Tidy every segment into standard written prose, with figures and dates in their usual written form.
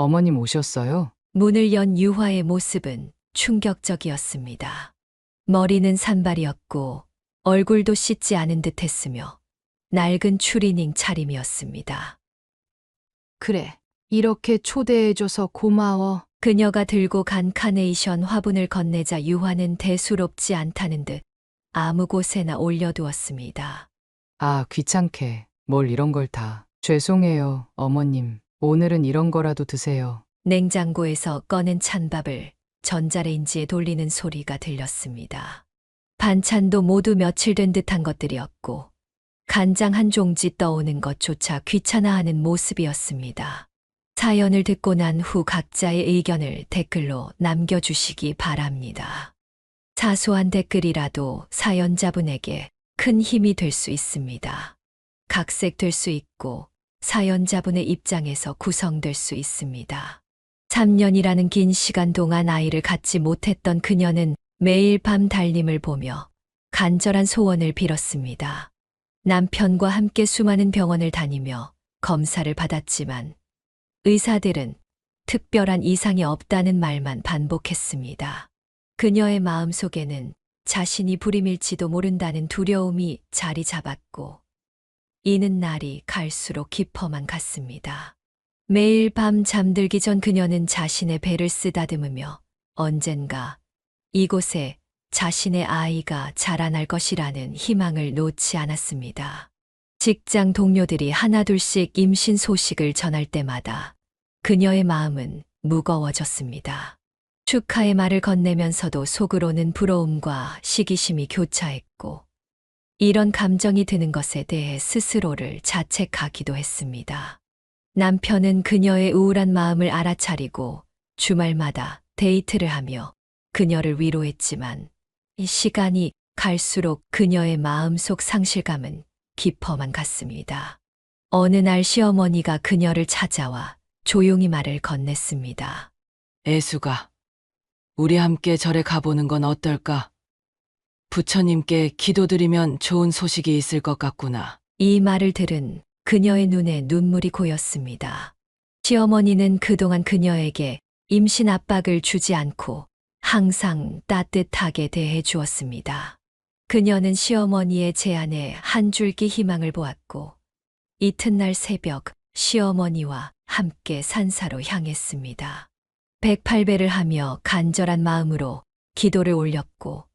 어머님 오셨어요? 문을 연 유화의 모습은 충격적이었습니다. 머리는 산발이었고 얼굴도 씻지 않은 듯 했으며 낡은 추리닝 차림이었습니다. 그래. 이렇게 초대해줘서 고마워. 그녀가 들고 간 카네이션 화분을 건네자 유화는 대수롭지 않다는 듯 아무 곳에나 올려두었습니다. 아, 귀찮게. 뭘 이런 걸 다. 죄송해요, 어머님. 오늘은 이런 거라도 드세요. 냉장고에서 꺼낸 찬밥을 전자레인지에 돌리는 소리가 들렸습니다. 반찬도 모두 며칠 된 듯한 것들이었고 간장 한 종지 떠오는 것조차 귀찮아하는 모습이었습니다. 사연을 듣고 난 후 각자의 의견을 댓글로 남겨주시기 바랍니다. 사소한 댓글이라도 사연자분에게 큰 힘이 될 수 있습니다. 각색될 수 있고 사연자분의 입장에서 구성될 수 있습니다. 3년이라는 긴 시간 동안 아이를 갖지 못했던 그녀는 매일 밤 달림을 보며 간절한 소원을 빌었습니다. 남편과 함께 수많은 병원을 다니며 검사를 받았지만 의사들은 특별한 이상이 없다는 말만 반복했습니다. 그녀의 마음속에는 자신이 불임일지도 모른다는 두려움이 자리 잡았고 이는 날이 갈수록 깊어만 갔습니다. 매일 밤 잠들기 전 그녀는 자신의 배를 쓰다듬으며 언젠가 이곳에 자신의 아이가 자라날 것이라는 희망을 놓지 않았습니다. 직장 동료들이 하나둘씩 임신 소식을 전할 때마다 그녀의 마음은 무거워졌습니다. 축하의 말을 건네면서도 속으로는 부러움과 시기심이 교차했고 이런 감정이 드는 것에 대해 스스로를 자책하기도 했습니다. 남편은 그녀의 우울한 마음을 알아차리고 주말마다 데이트를 하며 그녀를 위로했지만 이 시간이 갈수록 그녀의 마음속 상실감은 깊어만 갔습니다. 어느 날 시어머니가 그녀를 찾아와 조용히 말을 건넸습니다. 애수가, 우리 함께 절에 가보는 건 어떨까? 부처님께 기도드리면 좋은 소식이 있을 것 같구나. 이 말을 들은 그녀의 눈에 눈물이 고였습니다. 시어머니는 그동안 그녀에게 임신 압박을 주지 않고 항상 따뜻하게 대해 주었습니다. 그녀는 시어머니의 제안에 한 줄기 희망을 보았고 이튿날 새벽 시어머니와 함께 산사로 향했습니다. 108배를 하며 간절한 마음으로 기도를 올렸고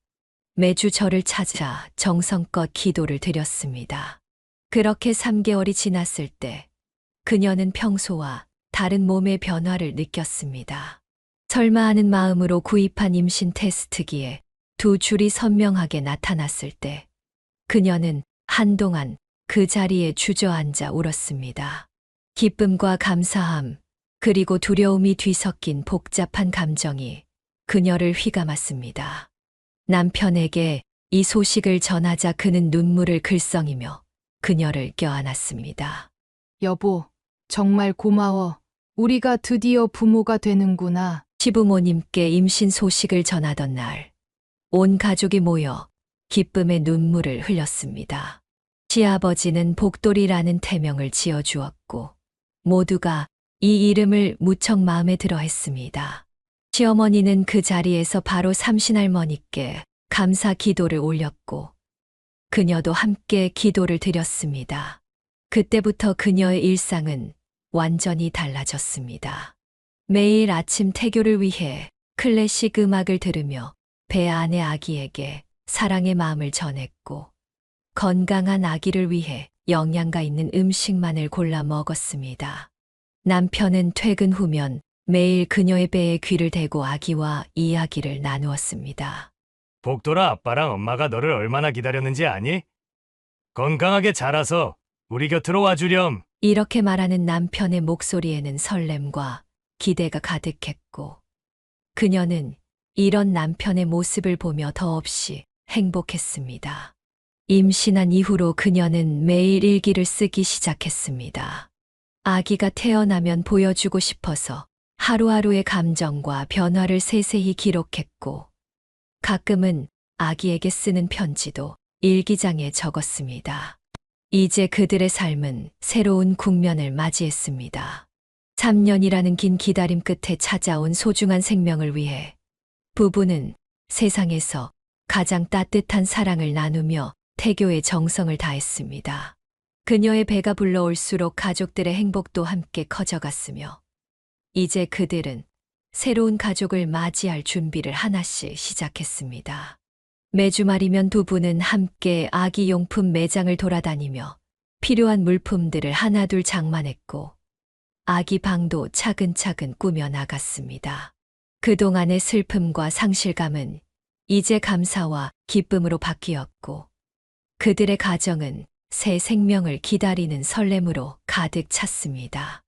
매주 절을 찾아 정성껏 기도를 드렸습니다. 그렇게 3개월이 지났을 때 그녀는 평소와 다른 몸의 변화를 느꼈습니다. 설마 하는 마음으로 구입한 임신 테스트기에 두 줄이 선명하게 나타났을 때 그녀는 한동안 그 자리에 주저앉아 울었습니다. 기쁨과 감사함, 그리고 두려움이 뒤섞인 복잡한 감정이 그녀를 휘감았습니다. 남편에게 이 소식을 전하자 그는 눈물을 글썽이며 그녀를 껴안았습니다. 여보, 정말 고마워. 우리가 드디어 부모가 되는구나. 시부모님께 임신 소식을 전하던 날, 온 가족이 모여 기쁨의 눈물을 흘렸습니다. 시아버지는 복돌이라는 태명을 지어주었고, 모두가 이 이름을 무척 마음에 들어 했습니다. 시어머니는 그 자리에서 바로 삼신할머니께 감사 기도를 올렸고, 그녀도 함께 기도를 드렸습니다. 그때부터 그녀의 일상은 완전히 달라졌습니다. 매일 아침 태교를 위해 클래식 음악을 들으며 배 안의 아기에게 사랑의 마음을 전했고 건강한 아기를 위해 영양가 있는 음식만을 골라 먹었습니다. 남편은 퇴근 후면 매일 그녀의 배에 귀를 대고 아기와 이야기를 나누었습니다. 복돌아, 아빠랑 엄마가 너를 얼마나 기다렸는지 아니? 건강하게 자라서 우리 곁으로 와주렴. 이렇게 말하는 남편의 목소리에는 설렘과 기대가 가득했고 그녀는 이런 남편의 모습을 보며 더없이 행복했습니다. 임신한 이후로 그녀는 매일 일기를 쓰기 시작했습니다. 아기가 태어나면 보여주고 싶어서 하루하루의 감정과 변화를 세세히 기록했고 가끔은 아기에게 쓰는 편지도 일기장에 적었습니다. 이제 그들의 삶은 새로운 국면을 맞이했습니다. 3년이라는 긴 기다림 끝에 찾아온 소중한 생명을 위해 부부는 세상에서 가장 따뜻한 사랑을 나누며 태교의 정성을 다했습니다. 그녀의 배가 불러올수록 가족들의 행복도 함께 커져갔으며 이제 그들은 새로운 가족을 맞이할 준비를 하나씩 시작했습니다. 매주 말이면 두 분은 함께 아기 용품 매장을 돌아다니며 필요한 물품들을 하나둘 장만했고 아기 방도 차근차근 꾸며 나갔습니다. 그동안의 슬픔과 상실감은 이제 감사와 기쁨으로 바뀌었고 그들의 가정은 새 생명을 기다리는 설렘으로 가득 찼습니다.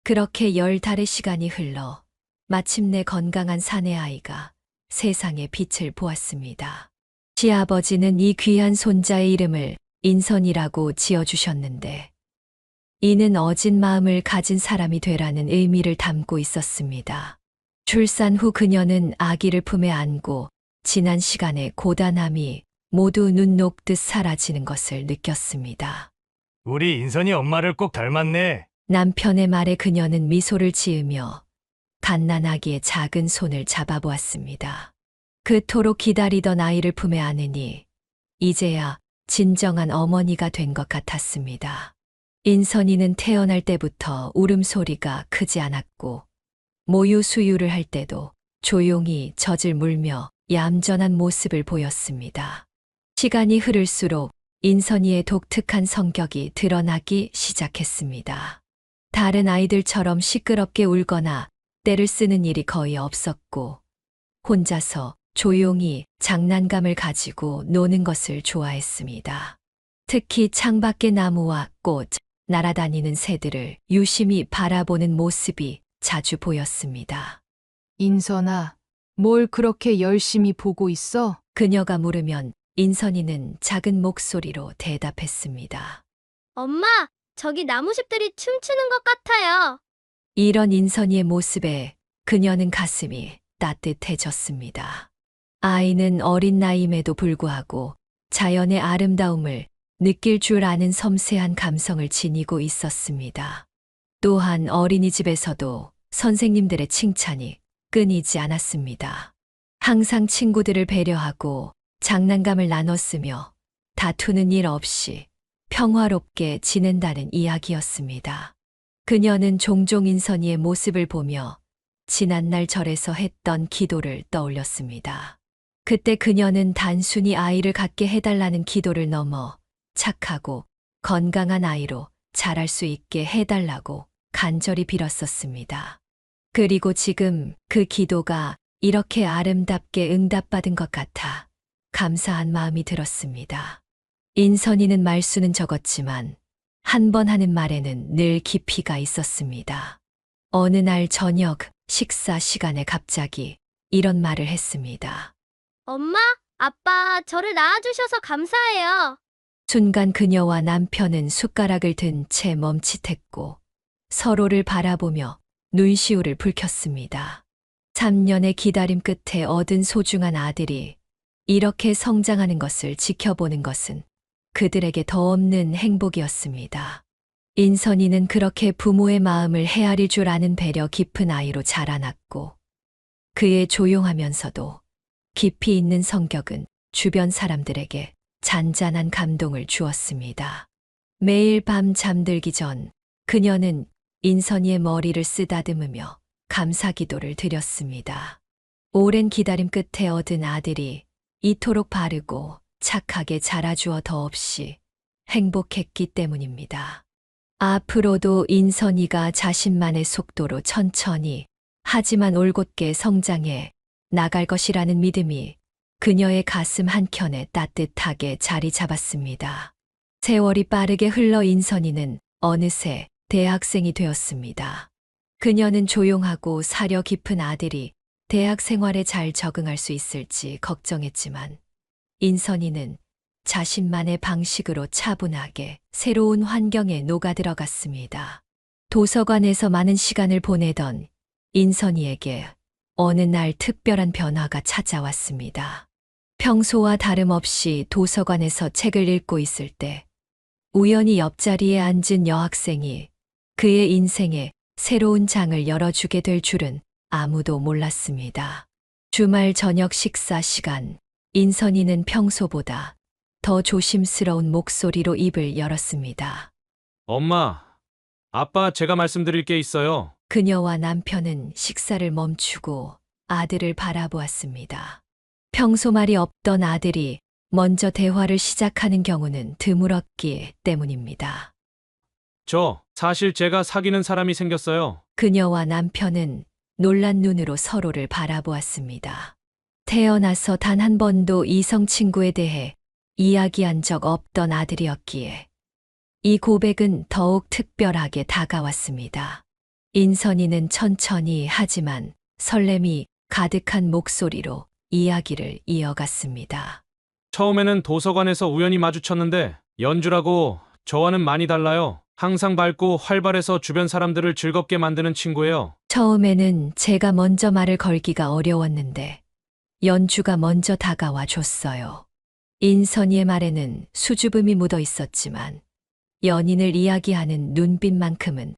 그렇게 10달의 시간이 흘러 마침내 건강한 사내아이가 세상의 빛을 보았습니다. 시아버지는 이 귀한 손자의 이름을 인선이라고 지어주셨는데 이는 어진 마음을 가진 사람이 되라는 의미를 담고 있었습니다. 출산 후 그녀는 아기를 품에 안고 지난 시간의 고단함이 모두 눈 녹듯 사라지는 것을 느꼈습니다. 우리 인선이 엄마를 꼭 닮았네. 남편의 말에 그녀는 미소를 지으며 갓난아기의 작은 손을 잡아보았습니다. 그토록 기다리던 아이를 품에 안으니 이제야 진정한 어머니가 된 것 같았습니다. 인선이는 태어날 때부터 울음소리가 크지 않았고 모유 수유를 할 때도 조용히 젖을 물며 얌전한 모습을 보였습니다. 시간이 흐를수록 인선이의 독특한 성격이 드러나기 시작했습니다. 다른 아이들처럼 시끄럽게 울거나 떼를 쓰는 일이 거의 없었고 혼자서 조용히 장난감을 가지고 노는 것을 좋아했습니다. 특히 창밖의 나무와 꽃, 날아다니는 새들을 유심히 바라보는 모습이 자주 보였습니다. 인선아, 뭘 그렇게 열심히 보고 있어? 그녀가 물으면 인선이는 작은 목소리로 대답했습니다. 엄마, 저기 나무숲들이 춤추는 것 같아요. 이런 인선이의 모습에 그녀는 가슴이 따뜻해졌습니다. 아이는 어린 나이임에도 불구하고 자연의 아름다움을 느낄 줄 아는 섬세한 감성을 지니고 있었습니다. 또한 어린이집에서도 선생님들의 칭찬이 끊이지 않았습니다. 항상 친구들을 배려하고 장난감을 나눴으며 다투는 일 없이 평화롭게 지낸다는 이야기였습니다. 그녀는 종종 인선이의 모습을 보며 지난날 절에서 했던 기도를 떠올렸습니다. 그때 그녀는 단순히 아이를 갖게 해달라는 기도를 넘어 착하고 건강한 아이로 자랄 수 있게 해달라고 간절히 빌었었습니다. 그리고 지금 그 기도가 이렇게 아름답게 응답받은 것 같아 감사한 마음이 들었습니다. 인선이는 말수는 적었지만 한 번 하는 말에는 늘 깊이가 있었습니다. 어느 날 저녁 식사 시간에 갑자기 이런 말을 했습니다. 엄마, 아빠, 저를 낳아주셔서 감사해요. 순간 그녀와 남편은 숟가락을 든 채 멈칫했고 서로를 바라보며 눈시울을 붉혔습니다. 3년의 기다림 끝에 얻은 소중한 아들이 이렇게 성장하는 것을 지켜보는 것은 그들에게 더 없는 행복이었습니다. 인선이는 그렇게 부모의 마음을 헤아릴 줄 아는 배려 깊은 아이로 자라났고 그의 조용하면서도 깊이 있는 성격은 주변 사람들에게 잔잔한 감동을 주었습니다. 매일 밤 잠들기 전 그녀는 인선이의 머리를 쓰다듬으며 감사기도를 드렸습니다. 오랜 기다림 끝에 얻은 아들이 이토록 바르고 착하게 자라주어 더없이 행복했기 때문입니다. 앞으로도 인선이가 자신만의 속도로 천천히 하지만 올곧게 성장해 나갈 것이라는 믿음이 그녀의 가슴 한켠에 따뜻하게 자리 잡았습니다. 세월이 빠르게 흘러 인선이는 어느새 대학생이 되었습니다. 그녀는 조용하고 사려 깊은 아들이 대학 생활에 잘 적응할 수 있을지 걱정했지만 인선이는 자신만의 방식으로 차분하게 새로운 환경에 녹아들어갔습니다. 도서관에서 많은 시간을 보내던 인선이에게 어느 날 특별한 변화가 찾아왔습니다. 평소와 다름없이 도서관에서 책을 읽고 있을 때 우연히 옆자리에 앉은 여학생이 그의 인생에 새로운 장을 열어주게 될 줄은 아무도 몰랐습니다. 주말 저녁 식사 시간, 인선이는 평소보다 더 조심스러운 목소리로 입을 열었습니다. 엄마, 아빠, 제가 말씀드릴 게 있어요. 그녀와 남편은 식사를 멈추고 아들을 바라보았습니다. 평소 말이 없던 아들이 먼저 대화를 시작하는 경우는 드물었기 때문입니다. 사실 제가 사귀는 사람이 생겼어요. 그녀와 남편은 놀란 눈으로 서로를 바라보았습니다. 태어나서 단 한 번도 이성 친구에 대해 이야기한 적 없던 아들이었기에 이 고백은 더욱 특별하게 다가왔습니다. 인선이는 천천히 하지만 설렘이 가득한 목소리로 이야기를 이어갔습니다. 처음에는 도서관에서 우연히 마주쳤는데 연주라고 저와는 많이 달라요. 항상 밝고 활발해서 주변 사람들을 즐겁게 만드는 친구예요. 처음에는 제가 먼저 말을 걸기가 어려웠는데 연주가 먼저 다가와 줬어요. 인선이의 말에는 수줍음이 묻어 있었지만 연인을 이야기하는 눈빛만큼은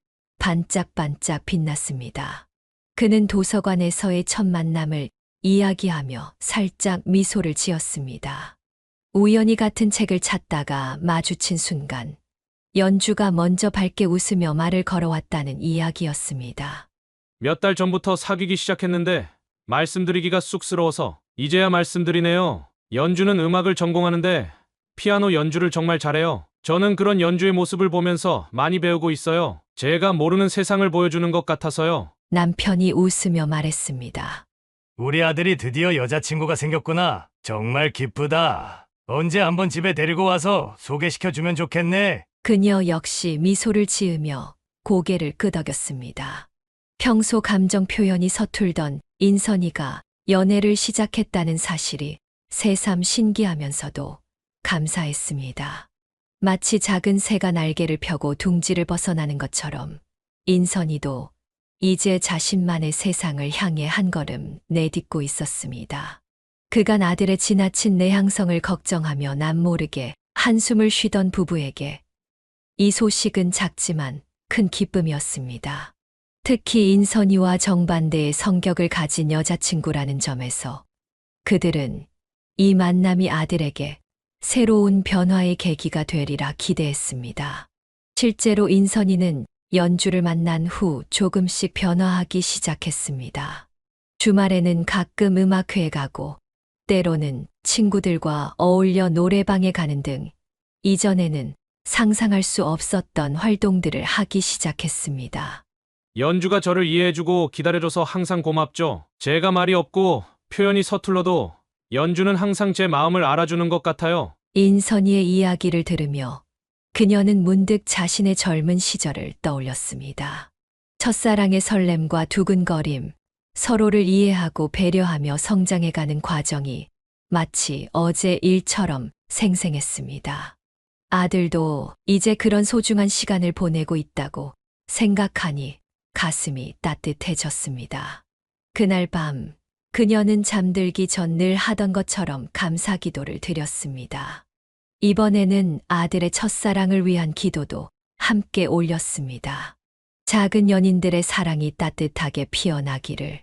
반짝반짝 빛났습니다. 그는 도서관에서의 첫 만남을 이야기하며 살짝 미소를 지었습니다. 우연히 같은 책을 찾다가 마주친 순간 연주가 먼저 밝게 웃으며 말을 걸어왔다는 이야기였습니다. 몇 달 전부터 사귀기 시작했는데 말씀드리기가 쑥스러워서 이제야 말씀드리네요. 연주는 음악을 전공하는데 피아노 연주를 정말 잘해요. 저는 그런 연주의 모습을 보면서 많이 배우고 있어요. 제가 모르는 세상을 보여주는 것 같아서요. 남편이 웃으며 말했습니다. 우리 아들이 드디어 여자친구가 생겼구나. 정말 기쁘다. 언제 한번 집에 데리고 와서 소개시켜주면 좋겠네. 그녀 역시 미소를 지으며 고개를 끄덕였습니다. 평소 감정 표현이 서툴던 인선이가 연애를 시작했다는 사실이 새삼 신기하면서도 감사했습니다. 마치 작은 새가 날개를 펴고 둥지를 벗어나는 것처럼 인선이도 이제 자신만의 세상을 향해 한 걸음 내딛고 있었습니다. 그간 아들의 지나친 내향성을 걱정하며 남모르게 한숨을 쉬던 부부에게 이 소식은 작지만 큰 기쁨이었습니다. 특히 인선이와 정반대의 성격을 가진 여자친구라는 점에서 그들은 이 만남이 아들에게 새로운 변화의 계기가 되리라 기대했습니다. 실제로 인선이는 연주를 만난 후 조금씩 변화하기 시작했습니다. 주말에는 가끔 음악회에 가고 때로는 친구들과 어울려 노래방에 가는 등 이전에는 상상할 수 없었던 활동들을 하기 시작했습니다. 연주가 저를 이해해주고 기다려줘서 항상 고맙죠. 제가 말이 없고 표현이 서툴러도 연주는 항상 제 마음을 알아주는 것 같아요. 인선이의 이야기를 들으며 그녀는 문득 자신의 젊은 시절을 떠올렸습니다. 첫사랑의 설렘과 두근거림, 서로를 이해하고 배려하며 성장해가는 과정이 마치 어제 일처럼 생생했습니다. 아들도 이제 그런 소중한 시간을 보내고 있다고 생각하니 가슴이 따뜻해졌습니다. 그날 밤 그녀는 잠들기 전 늘 하던 것처럼 감사 기도를 드렸습니다. 이번에는 아들의 첫사랑을 위한 기도도 함께 올렸습니다. 작은 연인들의 사랑이 따뜻하게 피어나기를,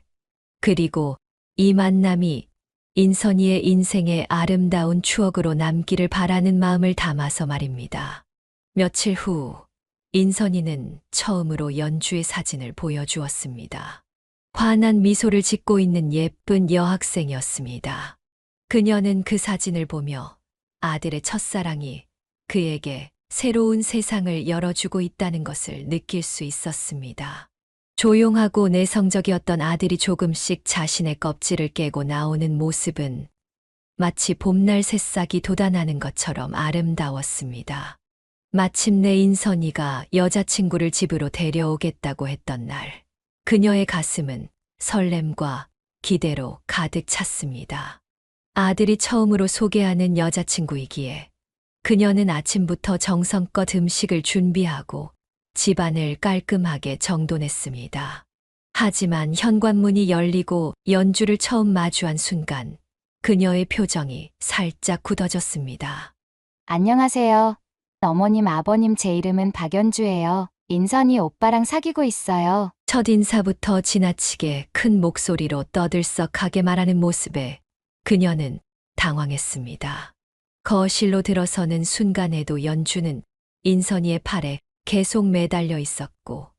그리고 이 만남이 인선이의 인생의 아름다운 추억으로 남기를 바라는 마음을 담아서 말입니다. 며칠 후 인선이는 처음으로 연주의 사진을 보여주었습니다. 환한 미소를 짓고 있는 예쁜 여학생이었습니다. 그녀는 그 사진을 보며 아들의 첫사랑이 그에게 새로운 세상을 열어주고 있다는 것을 느낄 수 있었습니다. 조용하고 내성적이었던 아들이 조금씩 자신의 껍질을 깨고 나오는 모습은 마치 봄날 새싹이 돋아나는 것처럼 아름다웠습니다. 마침내 인선이가 여자친구를 집으로 데려오겠다고 했던 날, 그녀의 가슴은 설렘과 기대로 가득 찼습니다. 아들이 처음으로 소개하는 여자친구이기에 그녀는 아침부터 정성껏 음식을 준비하고 집안을 깔끔하게 정돈했습니다. 하지만 현관문이 열리고 연주를 처음 마주한 순간 그녀의 표정이 살짝 굳어졌습니다. 안녕하세요. 어머님, 아버님, 제 이름은 박연주예요. 인선이 오빠랑 사귀고 있어요. 첫 인사부터 지나치게 큰 목소리로 떠들썩하게 말하는 모습에 그녀는 당황했습니다. 거실로 들어서는 순간에도 연주는 인선이의 팔에 계속 매달려 있었고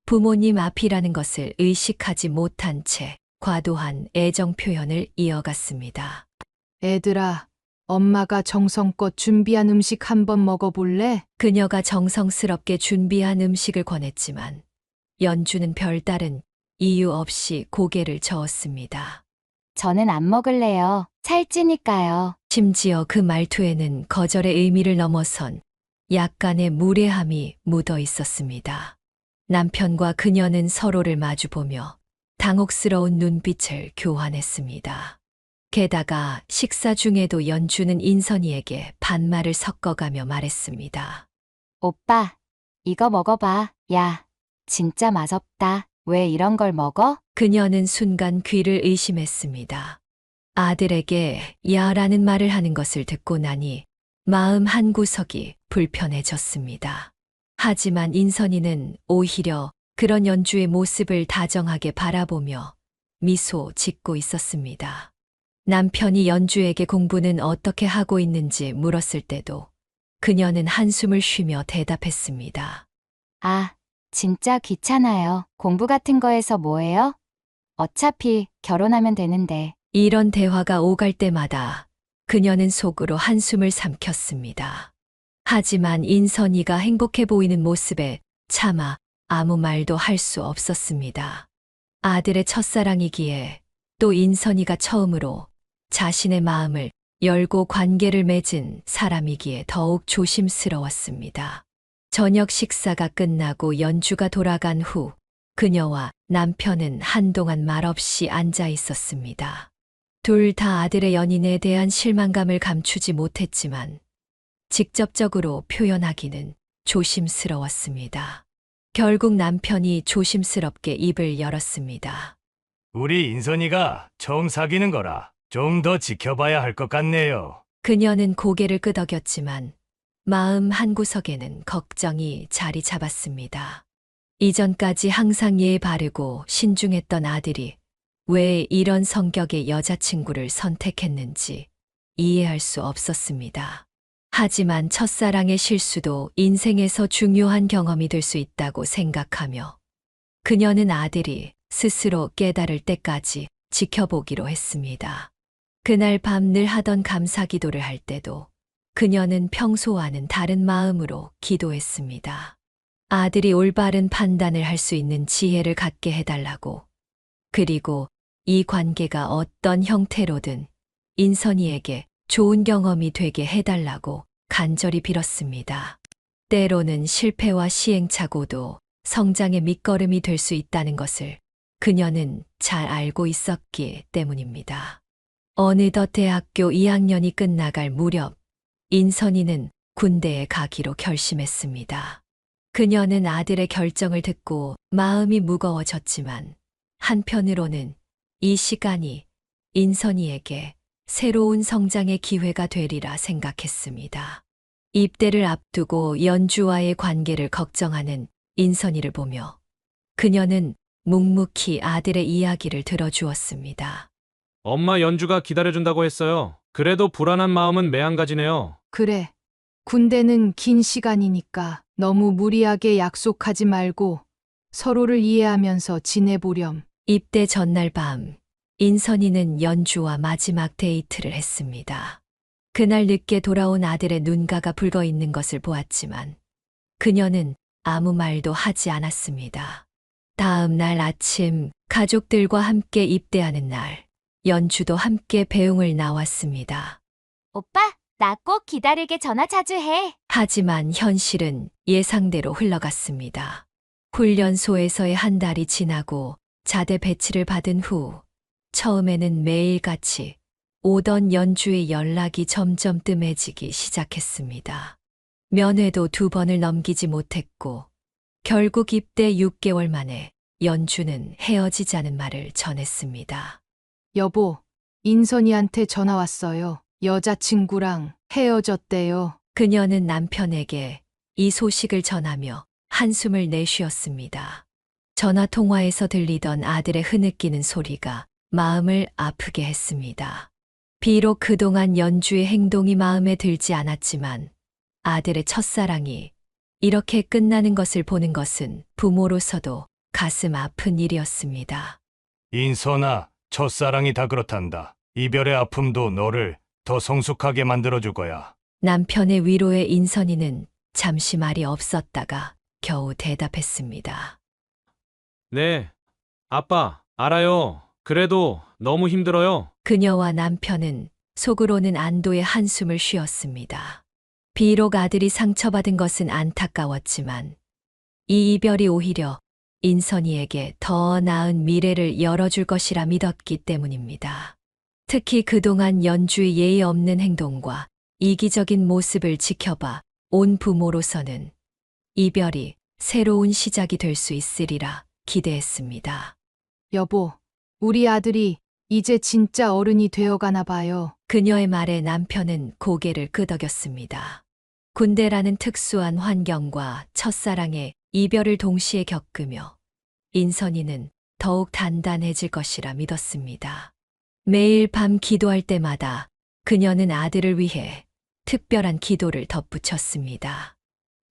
부모님 앞이라는 것을 의식하지 못한 채 과도한 애정 표현을 이어갔습니다. 애들아, 엄마가 정성껏 준비한 음식 한번 먹어볼래? 그녀가 정성스럽게 준비한 음식을 권했지만 연주는 별다른 이유 없이 고개를 저었습니다. 저는 안 먹을래요. 살찌니까요. 심지어 그 말투에는 거절의 의미를 넘어선 약간의 무례함이 묻어 있었습니다. 남편과 그녀는 서로를 마주보며 당혹스러운 눈빛을 교환했습니다. 게다가 식사 중에도 연주는 인선이에게 반말을 섞어가며 말했습니다. 오빠, 이거 먹어봐. 야, 진짜 맛없다. 왜 이런 걸 먹어? 그녀는 순간 귀를 의심했습니다. 아들에게 야라는 말을 하는 것을 듣고 나니 마음 한구석이 불편해졌습니다. 하지만 인선이는 오히려 그런 연주의 모습을 다정하게 바라보며 미소 짓고 있었습니다. 남편이 연주에게 공부는 어떻게 하고 있는지 물었을 때도 그녀는 한숨을 쉬며 대답했습니다. 아, 진짜 귀찮아요. 공부 같은 거에서 뭐해요? 어차피 결혼하면 되는데. 이런 대화가 오갈 때마다 그녀는 속으로 한숨을 삼켰습니다. 하지만 인선이가 행복해 보이는 모습에 차마 아무 말도 할 수 없었습니다. 아들의 첫사랑이기에 또 인선이가 처음으로 자신의 마음을 열고 관계를 맺은 사람이기에 더욱 조심스러웠습니다. 저녁 식사가 끝나고 연주가 돌아간 후 그녀와 남편은 한동안 말없이 앉아 있었습니다. 둘 다 아들의 연인에 대한 실망감을 감추지 못했지만 직접적으로 표현하기는 조심스러웠습니다. 결국 남편이 조심스럽게 입을 열었습니다. 우리 인선이가 처음 사귀는 거라 좀 더 지켜봐야 할 것 같네요. 그녀는 고개를 끄덕였지만 마음 한구석에는 걱정이 자리 잡았습니다. 이전까지 항상 예의 바르고 신중했던 아들이 왜 이런 성격의 여자친구를 선택했는지 이해할 수 없었습니다. 하지만 첫사랑의 실수도 인생에서 중요한 경험이 될 수 있다고 생각하며 그녀는 아들이 스스로 깨달을 때까지 지켜보기로 했습니다. 그날 밤 늘 하던 감사 기도를 할 때도 그녀는 평소와는 다른 마음으로 기도했습니다. 아들이 올바른 판단을 할 수 있는 지혜를 갖게 해달라고, 그리고 이 관계가 어떤 형태로든 인선이에게 좋은 경험이 되게 해달라고 간절히 빌었습니다. 때로는 실패와 시행착오도 성장의 밑거름이 될 수 있다는 것을 그녀는 잘 알고 있었기 때문입니다. 어느덧 대학교 2학년이 끝나갈 무렵 인선이는 군대에 가기로 결심했습니다. 그녀는 아들의 결정을 듣고 마음이 무거워졌지만 한편으로는 이 시간이 인선이에게 새로운 성장의 기회가 되리라 생각했습니다. 입대를 앞두고 연주와의 관계를 걱정하는 인선이를 보며 그녀는 묵묵히 아들의 이야기를 들어주었습니다. 엄마 연주가 기다려준다고 했어요. 그래도 불안한 마음은 매한가지네요. 그래. 군대는 긴 시간이니까 너무 무리하게 약속하지 말고 서로를 이해하면서 지내보렴. 입대 전날 밤, 인선이는 연주와 마지막 데이트를 했습니다. 그날 늦게 돌아온 아들의 눈가가 붉어 있는 것을 보았지만 그녀는 아무 말도 하지 않았습니다. 다음 날 아침, 가족들과 함께 입대하는 날, 연주도 함께 배웅을 나왔습니다. 오빠, 나 꼭 기다리게 전화 자주 해. 하지만 현실은 예상대로 흘러갔습니다. 훈련소에서의 한 달이 지나고 자대 배치를 받은 후 처음에는 매일같이 오던 연주의 연락이 점점 뜸해지기 시작했습니다. 면회도 2번을 넘기지 못했고 결국 입대 6개월 만에 연주는 헤어지자는 말을 전했습니다. 여보, 인선이한테 전화 왔어요. 여자친구랑 헤어졌대요. 그녀는 남편에게 이 소식을 전하며 한숨을 내쉬었습니다. 전화 통화에서 들리던 아들의 흐느끼는 소리가 마음을 아프게 했습니다. 비록 그동안 연주의 행동이 마음에 들지 않았지만 아들의 첫사랑이 이렇게 끝나는 것을 보는 것은 부모로서도 가슴 아픈 일이었습니다. 인선아, 첫사랑이 다 그렇단다. 이별의 아픔도 너를 더 성숙하게 만들어줄 거야. 남편의 위로에 인선이는 잠시 말이 없었다가 겨우 대답했습니다. 네, 아빠, 알아요. 그래도 너무 힘들어요. 그녀와 남편은 속으로는 안도의 한숨을 쉬었습니다. 비록 아들이 상처받은 것은 안타까웠지만 이 이별이 오히려 인선이에게 더 나은 미래를 열어줄 것이라 믿었기 때문입니다. 특히 그동안 연주의 예의 없는 행동과 이기적인 모습을 지켜봐 온 부모로서는 이별이 새로운 시작이 될 수 있으리라 기대했습니다. 여보, 우리 아들이 이제 진짜 어른이 되어가나 봐요. 그녀의 말에 남편은 고개를 끄덕였습니다. 군대라는 특수한 환경과 첫사랑의 이별을 동시에 겪으며 인선이는 더욱 단단해질 것이라 믿었습니다. 매일 밤 기도할 때마다 그녀는 아들을 위해 특별한 기도를 덧붙였습니다.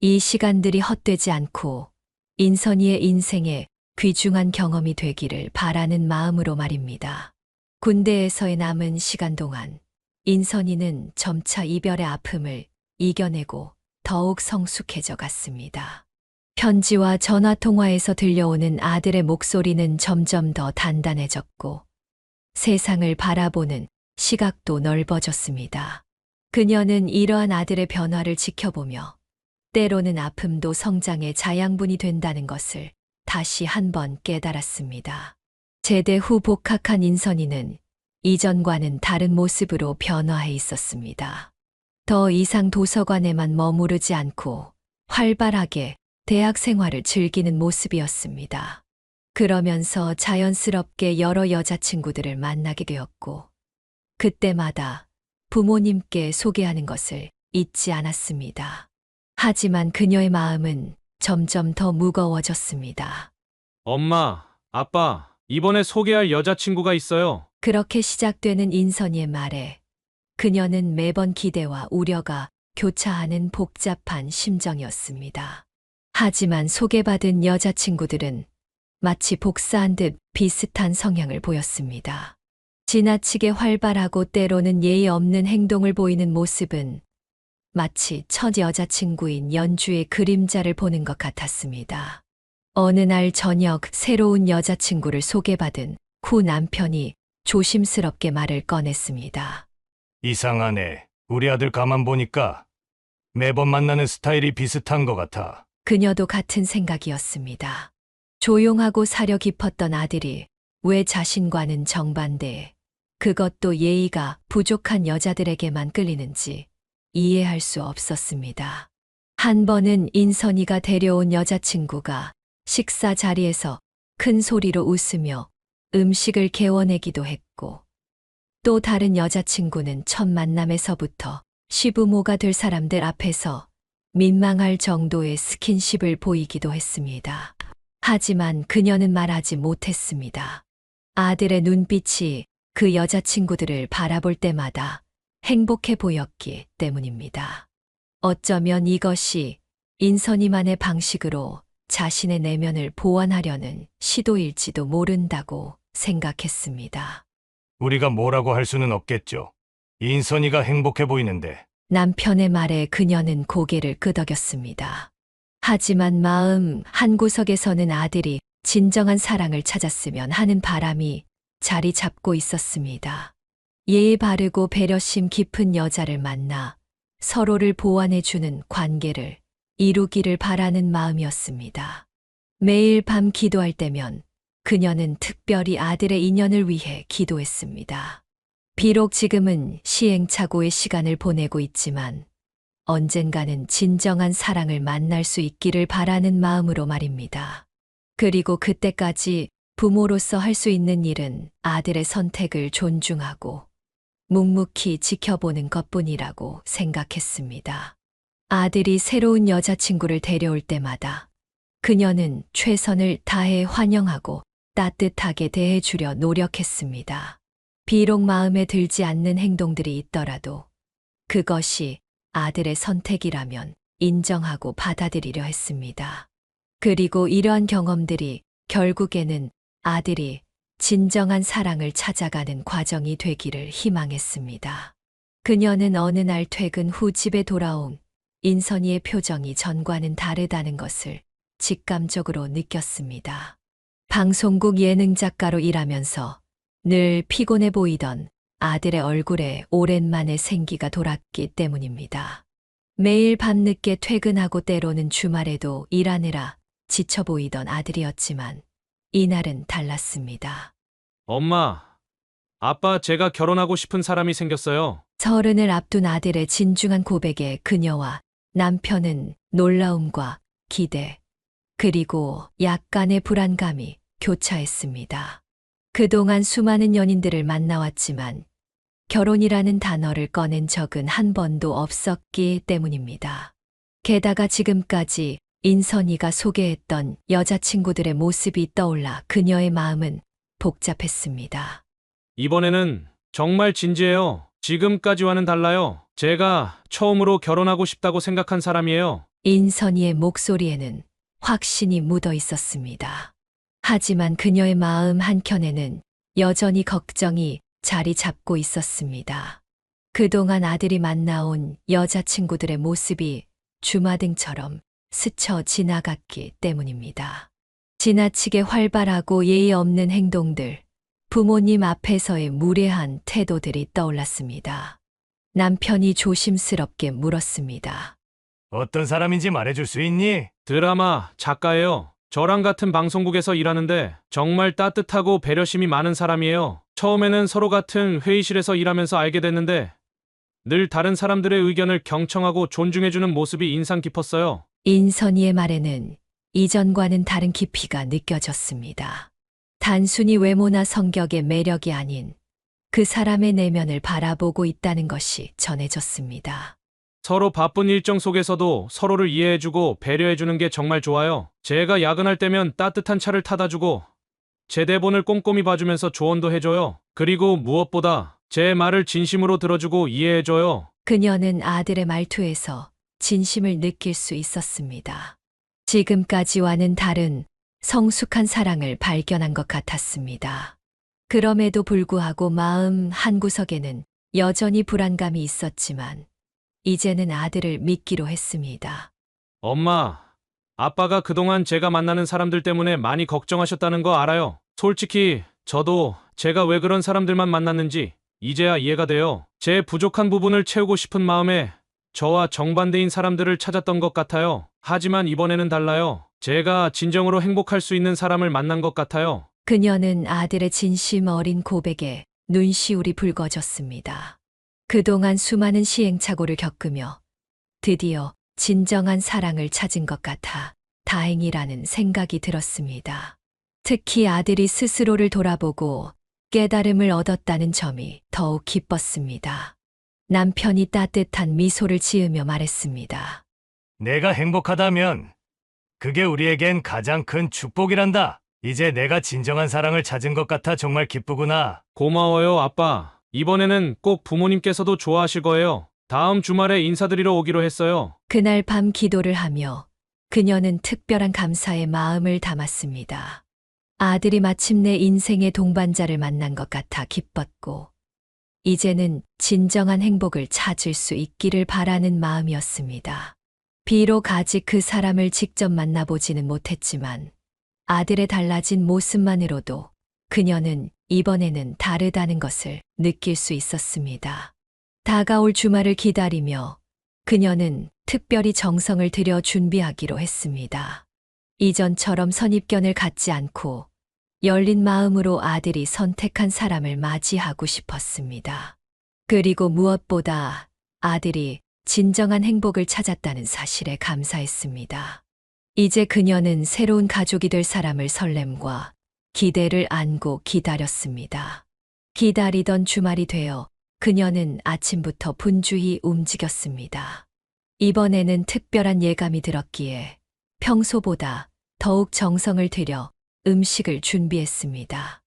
이 시간들이 헛되지 않고 인선이의 인생에 귀중한 경험이 되기를 바라는 마음으로 말입니다. 군대에서의 남은 시간 동안 인선이는 점차 이별의 아픔을 이겨내고 더욱 성숙해져 갔습니다. 편지와 전화 통화에서 들려오는 아들의 목소리는 점점 더 단단해졌고 세상을 바라보는 시각도 넓어졌습니다. 그녀는 이러한 아들의 변화를 지켜보며 때로는 아픔도 성장의 자양분이 된다는 것을 다시 한번 깨달았습니다. 제대 후 복학한 인선이는 이전과는 다른 모습으로 변화해 있었습니다. 더 이상 도서관에만 머무르지 않고 활발하게 대학 생활을 즐기는 모습이었습니다. 그러면서 자연스럽게 여러 여자친구들을 만나게 되었고, 그때마다 부모님께 소개하는 것을 잊지 않았습니다. 하지만 그녀의 마음은 점점 더 무거워졌습니다. 엄마, 아빠, 이번에 소개할 여자친구가 있어요. 그렇게 시작되는 인선이의 말에 그녀는 매번 기대와 우려가 교차하는 복잡한 심정이었습니다. 하지만 소개받은 여자친구들은 마치 복사한 듯 비슷한 성향을 보였습니다. 지나치게 활발하고 때로는 예의 없는 행동을 보이는 모습은 마치 첫 여자친구인 연주의 그림자를 보는 것 같았습니다. 어느 날 저녁 새로운 여자친구를 소개받은 후 남편이 조심스럽게 말을 꺼냈습니다. 이상하네. 우리 아들 가만 보니까 매번 만나는 스타일이 비슷한 것 같아. 그녀도 같은 생각이었습니다. 조용하고 사려 깊었던 아들이 왜 자신과는 정반대, 그것도 예의가 부족한 여자들에게만 끌리는지 이해할 수 없었습니다. 한 번은 인선이가 데려온 여자친구가 식사 자리에서 큰 소리로 웃으며 음식을 개워내기도 했고, 또 다른 여자친구는 첫 만남에서부터 시부모가 될 사람들 앞에서 민망할 정도의 스킨십을 보이기도 했습니다. 하지만 그녀는 말하지 못했습니다. 아들의 눈빛이 그 여자친구들을 바라볼 때마다 행복해 보였기 때문입니다. 어쩌면 이것이 인선이만의 방식으로 자신의 내면을 보완하려는 시도일지도 모른다고 생각했습니다. 우리가 뭐라고 할 수는 없겠죠. 인선이가 행복해 보이는데. 남편의 말에 그녀는 고개를 끄덕였습니다. 하지만 마음 한구석에서는 아들이 진정한 사랑을 찾았으면 하는 바람이 자리 잡고 있었습니다. 예의 바르고 배려심 깊은 여자를 만나 서로를 보완해주는 관계를 이루기를 바라는 마음이었습니다. 매일 밤 기도할 때면 그녀는 특별히 아들의 인연을 위해 기도했습니다. 비록 지금은 시행착오의 시간을 보내고 있지만 언젠가는 진정한 사랑을 만날 수 있기를 바라는 마음으로 말입니다. 그리고 그때까지 부모로서 할 수 있는 일은 아들의 선택을 존중하고 묵묵히 지켜보는 것뿐이라고 생각했습니다. 아들이 새로운 여자친구를 데려올 때마다 그녀는 최선을 다해 환영하고 따뜻하게 대해주려 노력했습니다. 비록 마음에 들지 않는 행동들이 있더라도 그것이 아들의 선택이라면 인정하고 받아들이려 했습니다. 그리고 이러한 경험들이 결국에는 아들이 진정한 사랑을 찾아가는 과정이 되기를 희망했습니다. 그녀는 어느 날 퇴근 후 집에 돌아온 인선이의 표정이 전과는 다르다는 것을 직감적으로 느꼈습니다. 방송국 예능작가로 일하면서 늘 피곤해 보이던 아들의 얼굴에 오랜만에 생기가 돌았기 때문입니다. 매일 밤늦게 퇴근하고 때로는 주말에도 일하느라 지쳐 보이던 아들이었지만 이날은 달랐습니다. 엄마, 아빠 제가 결혼하고 싶은 사람이 생겼어요. 서른을 앞둔 아들의 진중한 고백에 그녀와 남편은 놀라움과 기대, 그리고 약간의 불안감이 교차했습니다. 그동안 수많은 연인들을 만나왔지만 결혼이라는 단어를 꺼낸 적은 한 번도 없었기 때문입니다. 게다가 지금까지 인선이가 소개했던 여자친구들의 모습이 떠올라 그녀의 마음은 복잡했습니다. 이번에는 정말 진지해요. 지금까지와는 달라요. 제가 처음으로 결혼하고 싶다고 생각한 사람이에요. 인선이의 목소리에는 확신이 묻어 있었습니다. 하지만 그녀의 마음 한켠에는 여전히 걱정이 자리 잡고 있었습니다. 그동안 아들이 만나온 여자친구들의 모습이 주마등처럼 스쳐 지나갔기 때문입니다. 지나치게 활발하고 예의 없는 행동들, 부모님 앞에서의 무례한 태도들이 떠올랐습니다. 남편이 조심스럽게 물었습니다. 어떤 사람인지 말해줄 수 있니? 드라마 작가예요. 저랑 같은 방송국에서 일하는데 정말 따뜻하고 배려심이 많은 사람이에요. 처음에는 서로 같은 회의실에서 일하면서 알게 됐는데 늘 다른 사람들의 의견을 경청하고 존중해주는 모습이 인상 깊었어요. 인선이의 말에는 이전과는 다른 깊이가 느껴졌습니다. 단순히 외모나 성격의 매력이 아닌 그 사람의 내면을 바라보고 있다는 것이 전해졌습니다. 서로 바쁜 일정 속에서도 서로를 이해해주고 배려해주는 게 정말 좋아요. 제가 야근할 때면 따뜻한 차를 타다 주고 제 대본을 꼼꼼히 봐주면서 조언도 해줘요. 그리고 무엇보다 제 말을 진심으로 들어주고 이해해줘요. 그녀는 아들의 말투에서 진심을 느낄 수 있었습니다. 지금까지와는 다른 성숙한 사랑을 발견한 것 같았습니다. 그럼에도 불구하고 마음 한구석에는 여전히 불안감이 있었지만 이제는 아들을 믿기로 했습니다. 엄마, 아빠가 그동안 제가 만나는 사람들 때문에 많이 걱정하셨다는 거 알아요. 솔직히 저도 제가 왜 그런 사람들만 만났는지 이제야 이해가 돼요. 제 부족한 부분을 채우고 싶은 마음에 저와 정반대인 사람들을 찾았던 것 같아요. 하지만 이번에는 달라요. 제가 진정으로 행복할 수 있는 사람을 만난 것 같아요. 그녀는 아들의 진심 어린 고백에 눈시울이 붉어졌습니다. 그동안 수많은 시행착오를 겪으며 드디어 진정한 사랑을 찾은 것 같아 다행이라는 생각이 들었습니다. 특히 아들이 스스로를 돌아보고 깨달음을 얻었다는 점이 더욱 기뻤습니다. 남편이 따뜻한 미소를 지으며 말했습니다. 내가 행복하다면 그게 우리에겐 가장 큰 축복이란다. 이제 내가 진정한 사랑을 찾은 것 같아 정말 기쁘구나. 고마워요, 아빠. 이번에는 꼭 부모님께서도 좋아하실 거예요. 다음 주말에 인사드리러 오기로 했어요. 그날 밤 기도를 하며 그녀는 특별한 감사의 마음을 담았습니다. 아들이 마침내 인생의 동반자를 만난 것 같아 기뻤고 이제는 진정한 행복을 찾을 수 있기를 바라는 마음이었습니다. 비록 아직 그 사람을 직접 만나보지는 못했지만 아들의 달라진 모습만으로도 그녀는 이번에는 다르다는 것을 느낄 수 있었습니다. 다가올 주말을 기다리며 그녀는 특별히 정성을 들여 준비하기로 했습니다. 이전처럼 선입견을 갖지 않고 열린 마음으로 아들이 선택한 사람을 맞이하고 싶었습니다. 그리고 무엇보다 아들이 진정한 행복을 찾았다는 사실에 감사했습니다. 이제 그녀는 새로운 가족이 될 사람을 설렘과 기대를 안고 기다렸습니다. 기다리던 주말이 되어 그녀는 아침부터 분주히 움직였습니다. 이번에는 특별한 예감이 들었기에 평소보다 더욱 정성을 들여 음식을 준비했습니다.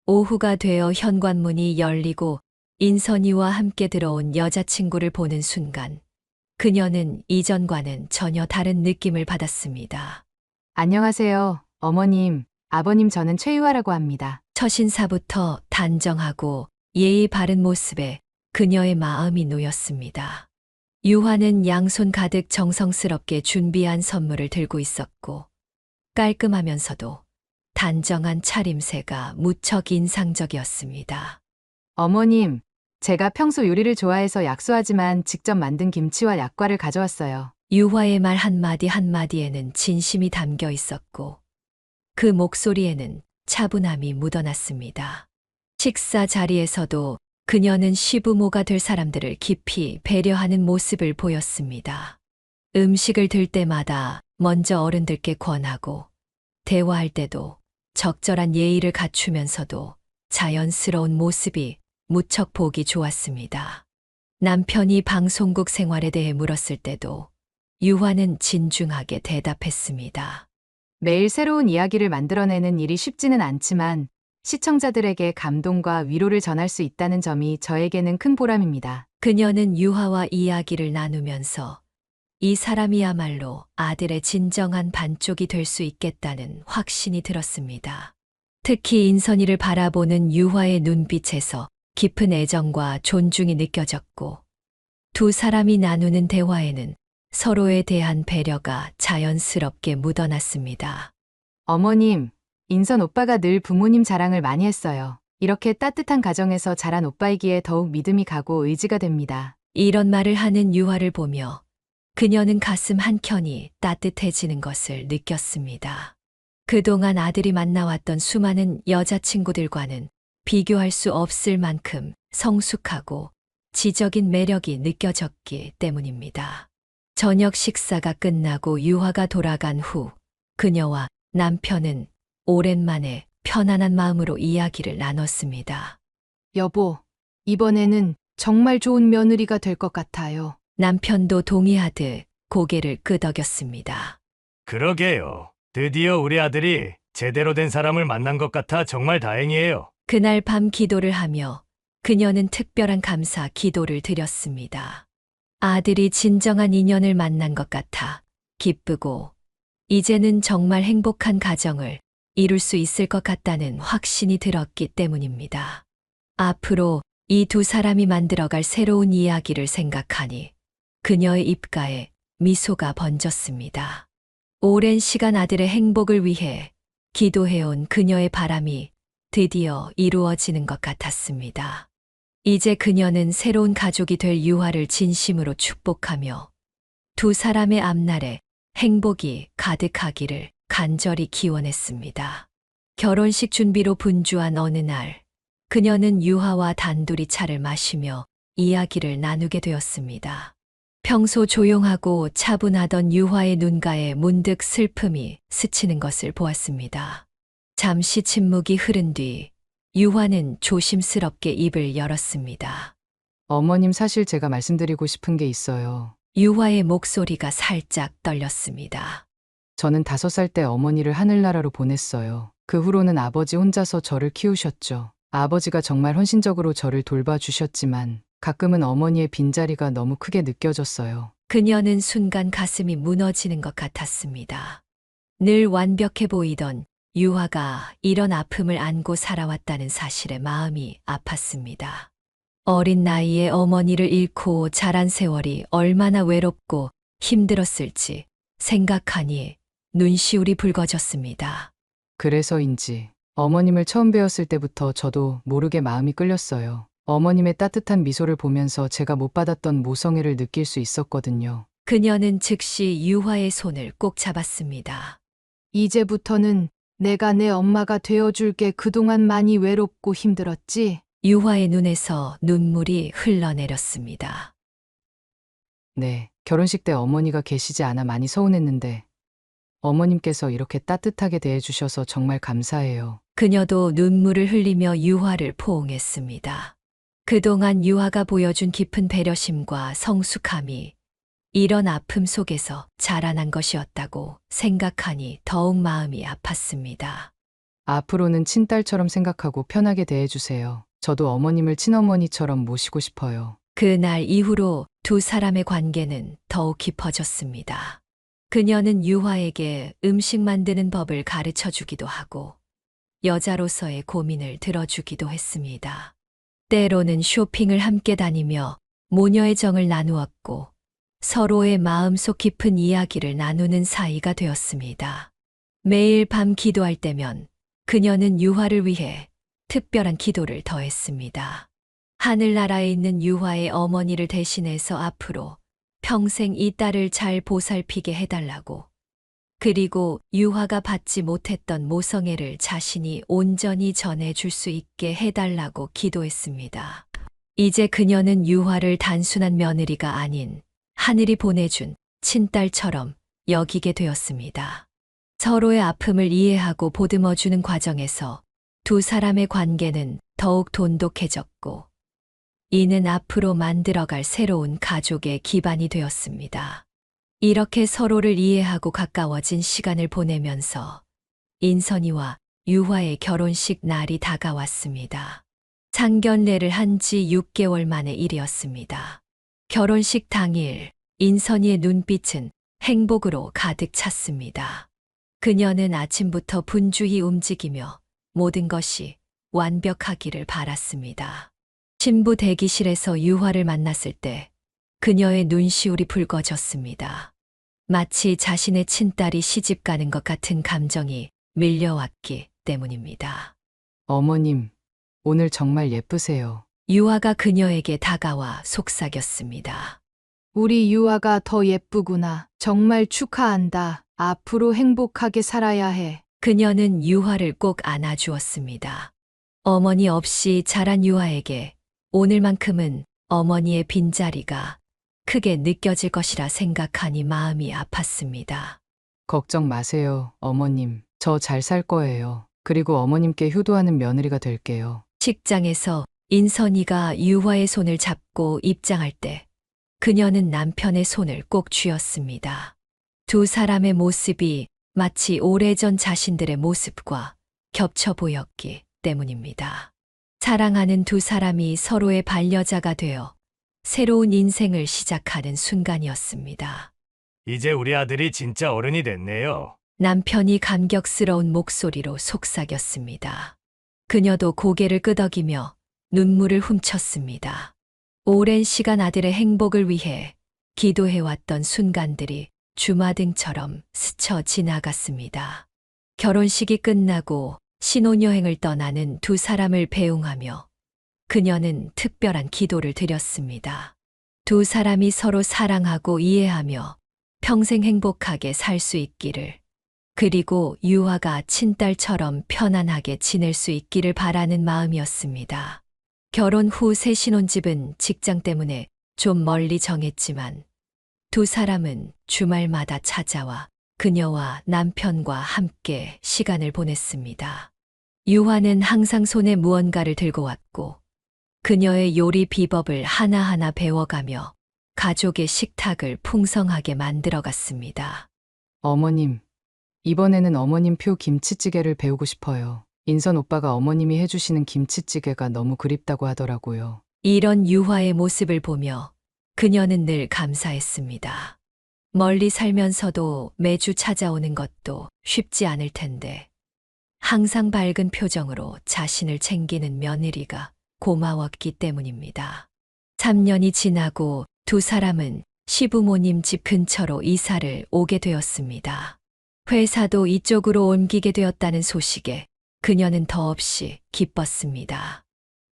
오후가 되어 현관문이 열리고 인선이와 함께 들어온 여자친구를 보는 순간 그녀는 이전과는 전혀 다른 느낌을 받았습니다. 안녕하세요. 어머님, 아버님 저는 최유아라고 합니다. 첫 인사부터 단정하고 예의 바른 모습에 그녀의 마음이 놓였습니다. 유화는 양손 가득 정성스럽게 준비한 선물을 들고 있었고 깔끔하면서도 단정한 차림새가 무척 인상적이었습니다. 어머님, 제가 평소 요리를 좋아해서 약소하지만 직접 만든 김치와 약과를 가져왔어요. 유화의 말 한마디 한마디에는 진심이 담겨 있었고 그 목소리에는 차분함이 묻어났습니다. 식사 자리에서도 그녀는 시부모가 될 사람들을 깊이 배려하는 모습을 보였습니다. 음식을 들 때마다 먼저 어른들께 권하고 대화할 때도 적절한 예의를 갖추면서도 자연스러운 모습이 무척 보기 좋았습니다. 남편이 방송국 생활에 대해 물었을 때도 유화는 진중하게 대답했습니다. 매일 새로운 이야기를 만들어내는 일이 쉽지는 않지만 시청자들에게 감동과 위로를 전할 수 있다는 점이 저에게는 큰 보람입니다. 그녀는 유화와 이야기를 나누면서 이 사람이야말로 아들의 진정한 반쪽이 될 수 있겠다는 확신이 들었습니다. 특히 인선이를 바라보는 유화의 눈빛에서 깊은 애정과 존중이 느껴졌고 두 사람이 나누는 대화에는 서로에 대한 배려가 자연스럽게 묻어났습니다. 어머님, 인선 오빠가 늘 부모님 자랑을 많이 했어요. 이렇게 따뜻한 가정에서 자란 오빠이기에 더욱 믿음이 가고 의지가 됩니다. 이런 말을 하는 유화를 보며 그녀는 가슴 한켠이 따뜻해지는 것을 느꼈습니다. 그동안 아들이 만나왔던 수많은 여자친구들과는 비교할 수 없을 만큼 성숙하고 지적인 매력이 느껴졌기 때문입니다. 저녁 식사가 끝나고 유화가 돌아간 후 그녀와 남편은 오랜만에 편안한 마음으로 이야기를 나눴습니다. 여보, 이번에는 정말 좋은 며느리가 될 것 같아요. 남편도 동의하듯 고개를 끄덕였습니다. 그러게요. 드디어 우리 아들이 제대로 된 사람을 만난 것 같아 정말 다행이에요. 그날 밤 기도를 하며 그녀는 특별한 감사 기도를 드렸습니다. 아들이 진정한 인연을 만난 것 같아 기쁘고 이제는 정말 행복한 가정을 이룰 수 있을 것 같다는 확신이 들었기 때문입니다. 앞으로 이 두 사람이 만들어갈 새로운 이야기를 생각하니 그녀의 입가에 미소가 번졌습니다. 오랜 시간 아들의 행복을 위해 기도해온 그녀의 바람이 드디어 이루어지는 것 같았습니다. 이제 그녀는 새로운 가족이 될 유화를 진심으로 축복하며 두 사람의 앞날에 행복이 가득하기를 간절히 기원했습니다. 결혼식 준비로 분주한 어느 날, 그녀는 유화와 단둘이 차를 마시며 이야기를 나누게 되었습니다. 평소 조용하고 차분하던 유화의 눈가에 문득 슬픔이 스치는 것을 보았습니다. 잠시 침묵이 흐른 뒤 유화는 조심스럽게 입을 열었습니다. 어머님 사실 제가 말씀드리고 싶은 게 있어요. 유화의 목소리가 살짝 떨렸습니다. 저는 5살 때 어머니를 하늘나라로 보냈어요. 그 후로는 아버지 혼자서 저를 키우셨죠. 아버지가 정말 헌신적으로 저를 돌봐주셨지만 가끔은 어머니의 빈자리가 너무 크게 느껴졌어요. 그녀는 순간 가슴이 무너지는 것 같았습니다. 늘 완벽해 보이던 유화가 이런 아픔을 안고 살아왔다는 사실에 마음이 아팠습니다. 어린 나이에 어머니를 잃고 자란 세월이 얼마나 외롭고 힘들었을지 생각하니 눈시울이 붉어졌습니다. 그래서인지 어머님을 처음 뵈었을 때부터 저도 모르게 마음이 끌렸어요. 어머님의 따뜻한 미소를 보면서 제가 못 받았던 모성애를 느낄 수 있었거든요. 그녀는 즉시 유화의 손을 꼭 잡았습니다. 이제부터는 내가 내 엄마가 되어줄게. 그동안 많이 외롭고 힘들었지? 유화의 눈에서 눈물이 흘러내렸습니다. 네, 결혼식 때 어머니가 계시지 않아 많이 서운했는데 어머님께서 이렇게 따뜻하게 대해주셔서 정말 감사해요. 그녀도 눈물을 흘리며 유화를 포옹했습니다. 그동안 유화가 보여준 깊은 배려심과 성숙함이 이런 아픔 속에서 자라난 것이었다고 생각하니 더욱 마음이 아팠습니다. 앞으로는 친딸처럼 생각하고 편하게 대해주세요. 저도 어머님을 친어머니처럼 모시고 싶어요. 그날 이후로 두 사람의 관계는 더욱 깊어졌습니다. 그녀는 유화에게 음식 만드는 법을 가르쳐 주기도 하고 여자로서의 고민을 들어주기도 했습니다. 때로는 쇼핑을 함께 다니며 모녀의 정을 나누었고 서로의 마음속 깊은 이야기를 나누는 사이가 되었습니다. 매일 밤 기도할 때면 그녀는 유화를 위해 특별한 기도를 더했습니다. 하늘나라에 있는 유화의 어머니를 대신해서 앞으로 평생 이 딸을 잘 보살피게 해달라고, 그리고 유화가 받지 못했던 모성애를 자신이 온전히 전해줄 수 있게 해달라고 기도했습니다. 이제 그녀는 유화를 단순한 며느리가 아닌 하늘이 보내준 친딸처럼 여기게 되었습니다. 서로의 아픔을 이해하고 보듬어주는 과정에서 두 사람의 관계는 더욱 돈독해졌고, 이는 앞으로 만들어갈 새로운 가족의 기반이 되었습니다. 이렇게 서로를 이해하고 가까워진 시간을 보내면서 인선이와 유화의 결혼식 날이 다가왔습니다. 상견례를 한 지 6개월 만의 일이었습니다. 결혼식 당일 인선이의 눈빛은 행복으로 가득 찼습니다. 그녀는 아침부터 분주히 움직이며 모든 것이 완벽하기를 바랐습니다. 신부 대기실에서 유화를 만났을 때 그녀의 눈시울이 붉어졌습니다. 마치 자신의 친딸이 시집 가는 것 같은 감정이 밀려왔기 때문입니다. 어머님, 오늘 정말 예쁘세요. 유화가 그녀에게 다가와 속삭였습니다. 우리 유아가 더 예쁘구나. 정말 축하한다. 앞으로 행복하게 살아야 해. 그녀는 유화를 꼭 안아주었습니다. 어머니 없이 자란 유화에게 오늘만큼은 어머니의 빈자리가 크게 느껴질 것이라 생각하니 마음이 아팠습니다. 걱정 마세요, 어머님. 저 잘 살 거예요. 그리고 어머님께 효도하는 며느리가 될게요. 식장에서 인선이가 유화의 손을 잡고 입장할 때 그녀는 남편의 손을 꼭 쥐었습니다. 두 사람의 모습이 마치 오래전 자신들의 모습과 겹쳐 보였기 때문입니다. 사랑하는 두 사람이 서로의 반려자가 되어 새로운 인생을 시작하는 순간이었습니다. 이제 우리 아들이 진짜 어른이 됐네요. 남편이 감격스러운 목소리로 속삭였습니다. 그녀도 고개를 끄덕이며 눈물을 훔쳤습니다. 오랜 시간 아들의 행복을 위해 기도해왔던 순간들이 주마등처럼 스쳐 지나갔습니다. 결혼식이 끝나고 신혼여행을 떠나는 두 사람을 배웅하며 그녀는 특별한 기도를 드렸습니다. 두 사람이 서로 사랑하고 이해하며 평생 행복하게 살 수 있기를, 그리고 유화가 친딸처럼 편안하게 지낼 수 있기를 바라는 마음이었습니다. 결혼 후 새 신혼집은 직장 때문에 좀 멀리 정했지만 두 사람은 주말마다 찾아와 그녀와 남편과 함께 시간을 보냈습니다. 유화는 항상 손에 무언가를 들고 왔고 그녀의 요리 비법을 하나하나 배워가며 가족의 식탁을 풍성하게 만들어갔습니다. 어머님, 이번에는 어머님표 김치찌개를 배우고 싶어요. 인선 오빠가 어머님이 해주시는 김치찌개가 너무 그립다고 하더라고요. 이런 유화의 모습을 보며 그녀는 늘 감사했습니다. 멀리 살면서도 매주 찾아오는 것도 쉽지 않을 텐데 항상 밝은 표정으로 자신을 챙기는 며느리가 고마웠기 때문입니다. 3년이 지나고 두 사람은 시부모님 집 근처로 이사를 오게 되었습니다. 회사도 이쪽으로 옮기게 되었다는 소식에 그녀는 더없이 기뻤습니다.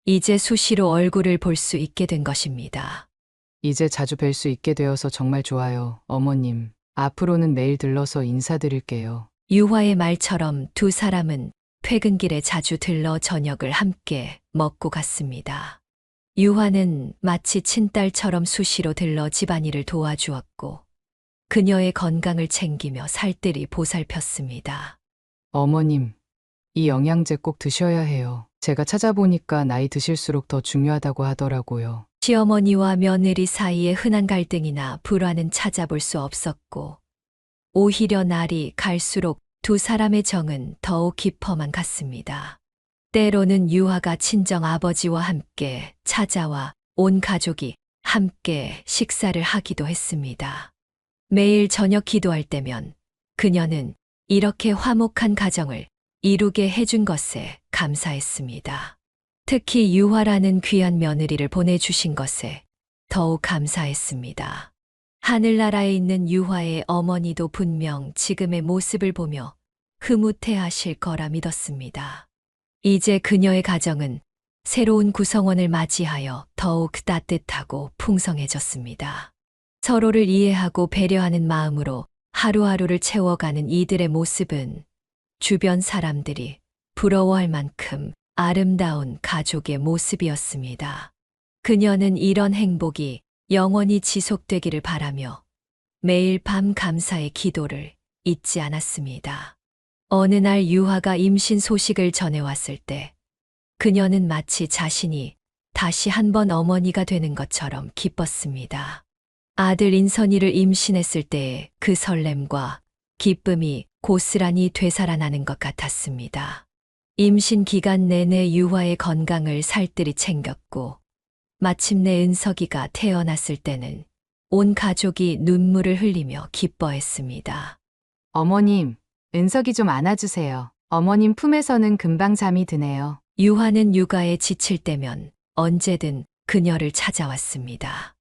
이제 수시로 얼굴을 볼 수 있게 된 것입니다. 이제 자주 뵐 수 있게 되어서 정말 좋아요, 어머님. 앞으로는 매일 들러서 인사드릴게요. 유화의 말처럼 두 사람은 퇴근길에 자주 들러 저녁을 함께 먹고 갔습니다. 유화는 마치 친딸처럼 수시로 들러 집안일을 도와주었고 그녀의 건강을 챙기며 살뜰히 보살폈습니다. 어머님, 이 영양제 꼭 드셔야 해요. 제가 찾아보니까 나이 드실수록 더 중요하다고 하더라고요. 시어머니와 며느리 사이에 흔한 갈등이나 불화는 찾아볼 수 없었고, 오히려 날이 갈수록 두 사람의 정은 더욱 깊어만 갔습니다. 때로는 유화가 친정 아버지와 함께 찾아와 온 가족이 함께 식사를 하기도 했습니다. 매일 저녁 기도할 때면 그녀는 이렇게 화목한 가정을 이루게 해준 것에 감사했습니다. 특히 유화라는 귀한 며느리를 보내주신 것에 더욱 감사했습니다. 하늘나라에 있는 유화의 어머니도 분명 지금의 모습을 보며 흐뭇해하실 거라 믿었습니다. 이제 그녀의 가정은 새로운 구성원을 맞이하여 더욱 따뜻하고 풍성해졌습니다. 서로를 이해하고 배려하는 마음으로 하루하루를 채워가는 이들의 모습은 주변 사람들이 부러워할 만큼 아름다운 가족의 모습이었습니다. 그녀는 이런 행복이 영원히 지속되기를 바라며 매일 밤 감사의 기도를 잊지 않았습니다. 어느 날 유화가 임신 소식을 전해왔을 때 그녀는 마치 자신이 다시 한번 어머니가 되는 것처럼 기뻤습니다. 아들 인선이를 임신했을 때의 그 설렘과 기쁨이 고스란히 되살아나는 것 같았습니다. 임신 기간 내내 유화의 건강을 살뜰히 챙겼고 마침내 은석이가 태어났을 때는 온 가족이 눈물을 흘리며 기뻐했습니다. 어머님, 은석이 좀 안아주세요. 어머님 품에서는 금방 잠이 드네요. 유화는 육아에 지칠 때면 언제든 그녀를 찾아왔습니다.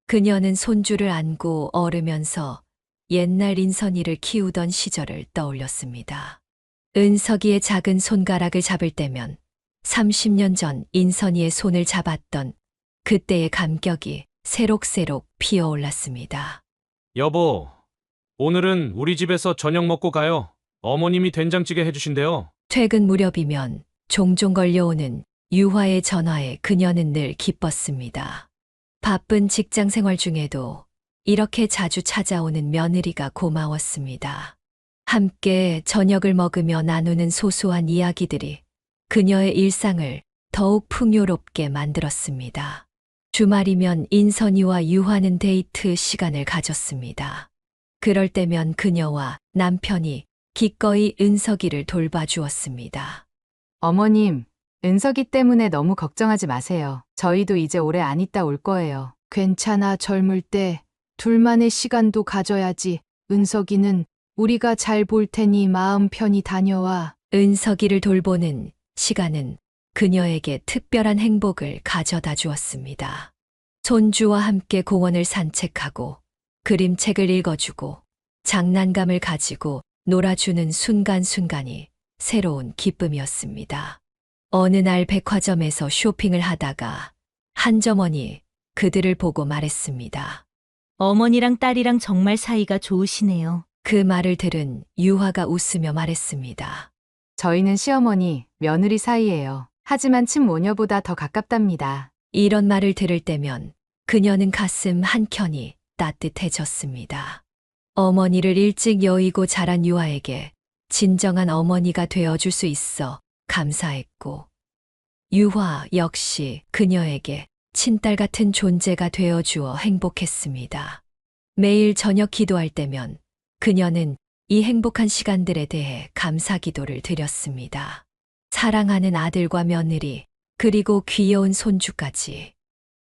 그녀는 손주를 안고 얼으면서 옛날 인선이를 키우던 시절을 떠올렸습니다. 은석이의 작은 손가락을 잡을 때면 30년 전 인선이의 손을 잡았던 그때의 감격이 새록새록 피어올랐습니다. 여보, 오늘은 우리 집에서 저녁 먹고 가요. 어머님이 된장찌개 해주신대요. 퇴근 무렵이면 종종 걸려오는 유화의 전화에 그녀는 늘 기뻤습니다. 바쁜 직장 생활 중에도 이렇게 자주 찾아오는 며느리가 고마웠습니다. 함께 저녁을 먹으며 나누는 소소한 이야기들이 그녀의 일상을 더욱 풍요롭게 만들었습니다. 주말이면 인선이와 유화는 데이트 시간을 가졌습니다. 그럴 때면 그녀와 남편이 기꺼이 은석이를 돌봐주었습니다. 어머님, 은석이 때문에 너무 걱정하지 마세요. 저희도 이제 오래 안 있다 올 거예요. 괜찮아, 젊을 때 둘만의 시간도 가져야지. 은석이는 우리가 잘 볼 테니 마음 편히 다녀와. 은석이를 돌보는 시간은 그녀에게 특별한 행복을 가져다 주었습니다. 손주와 함께 공원을 산책하고 그림책을 읽어주고 장난감을 가지고 놀아주는 순간순간이 새로운 기쁨이었습니다. 어느 날 백화점에서 쇼핑을 하다가 한 점원이 그들을 보고 말했습니다. 어머니랑 딸이랑 정말 사이가 좋으시네요. 그 말을 들은 유화가 웃으며 말했습니다. 저희는 시어머니, 며느리 사이예요. 하지만 친모녀보다 더 가깝답니다. 이런 말을 들을 때면 그녀는 가슴 한켠이 따뜻해졌습니다. 어머니를 일찍 여의고 자란 유화에게 진정한 어머니가 되어줄 수 있어 감사했고, 유화 역시 그녀에게 친딸 같은 존재가 되어주어 행복했습니다. 매일 저녁 기도할 때면 그녀는 이 행복한 시간들에 대해 감사 기도를 드렸습니다. 사랑하는 아들과 며느리, 그리고 귀여운 손주까지.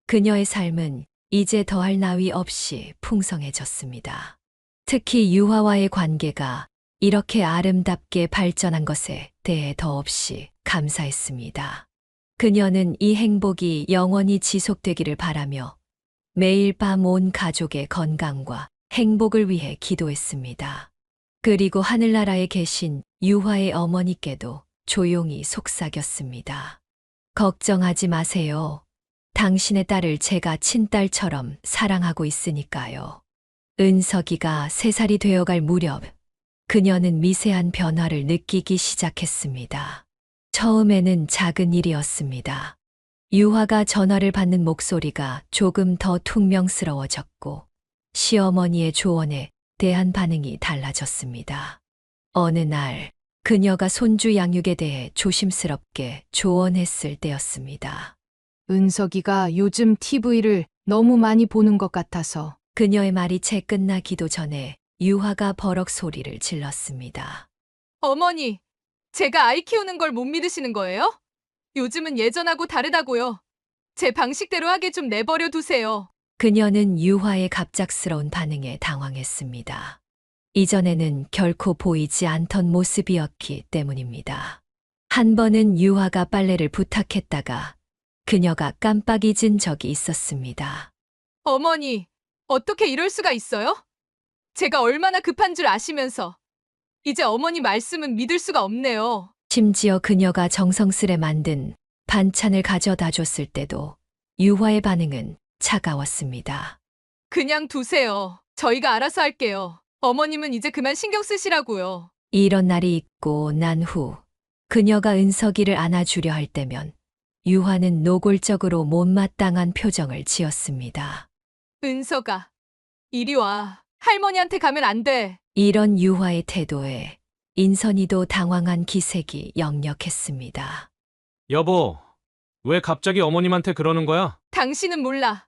그녀의 삶은 이제 더할 나위 없이 풍성해졌습니다. 특히 유화와의 관계가 이렇게 아름답게 발전한 것에 대해 더없이 감사했습니다. 그녀는 이 행복이 영원히 지속되기를 바라며 매일 밤 온 가족의 건강과 행복을 위해 기도했습니다. 그리고 하늘나라에 계신 유화의 어머니께도 조용히 속삭였습니다. 걱정하지 마세요. 당신의 딸을 제가 친딸처럼 사랑하고 있으니까요. 은석이가 3살이 되어갈 무렵 그녀는 미세한 변화를 느끼기 시작했습니다. 처음에는 작은 일이었습니다. 유화가 전화를 받는 목소리가 조금 더 퉁명스러워졌고 시어머니의 조언에 대한 반응이 달라졌습니다. 어느 날 그녀가 손주 양육에 대해 조심스럽게 조언했을 때였습니다. 은석이가 요즘 TV를 너무 많이 보는 것 같아서. 그녀의 말이 채 끝나기도 전에 유화가 버럭 소리를 질렀습니다. 어머니, 제가 아이 키우는 걸 못 믿으시는 거예요? 요즘은 예전하고 다르다고요. 제 방식대로 하게 좀 내버려 두세요. 그녀는 유화의 갑작스러운 반응에 당황했습니다. 이전에는 결코 보이지 않던 모습이었기 때문입니다. 한 번은 유화가 빨래를 부탁했다가 그녀가 깜빡 잊은 적이 있었습니다. 어머니, 어떻게 이럴 수가 있어요? 제가 얼마나 급한 줄 아시면서 이제 어머니 말씀은 믿을 수가 없네요. 심지어 그녀가 정성스레 만든 반찬을 가져다 줬을 때도 유화의 반응은 차가웠습니다. 그냥 두세요. 저희가 알아서 할게요. 어머님은 이제 그만 신경 쓰시라고요. 이런 날이 있고 난 후 그녀가 은석이를 안아주려 할 때면 유화는 노골적으로 못마땅한 표정을 지었습니다. 은서가, 이리 와. 할머니한테 가면 안 돼. 이런 유화의 태도에 인선이도 당황한 기색이 역력했습니다. 여보, 왜 갑자기 어머님한테 그러는 거야? 당신은 몰라.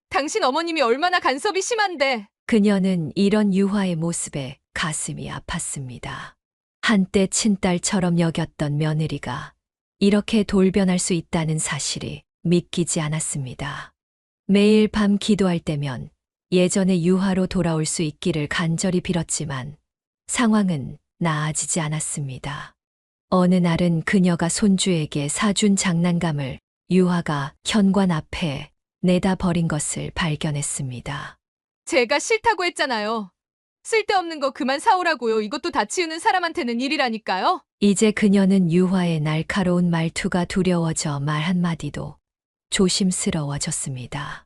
당신 어머님이 얼마나 간섭이 심한데. 그녀는 이런 유화의 모습에 가슴이 아팠습니다. 한때 친딸처럼 여겼던 며느리가 이렇게 돌변할 수 있다는 사실이 믿기지 않았습니다. 매일 밤 기도할 때면 예전의 유화로 돌아올 수 있기를 간절히 빌었지만 상황은 나아지지 않았습니다. 어느 날은 그녀가 손주에게 사준 장난감을 유화가 현관 앞에 내다 버린 것을 발견했습니다. 제가 싫다고 했잖아요. 쓸데없는 거 그만 사오라고요. 이것도 다 치우는 사람한테는 일이라니까요. 이제 그녀는 유화의 날카로운 말투가 두려워져 말 한마디도 조심스러워졌습니다.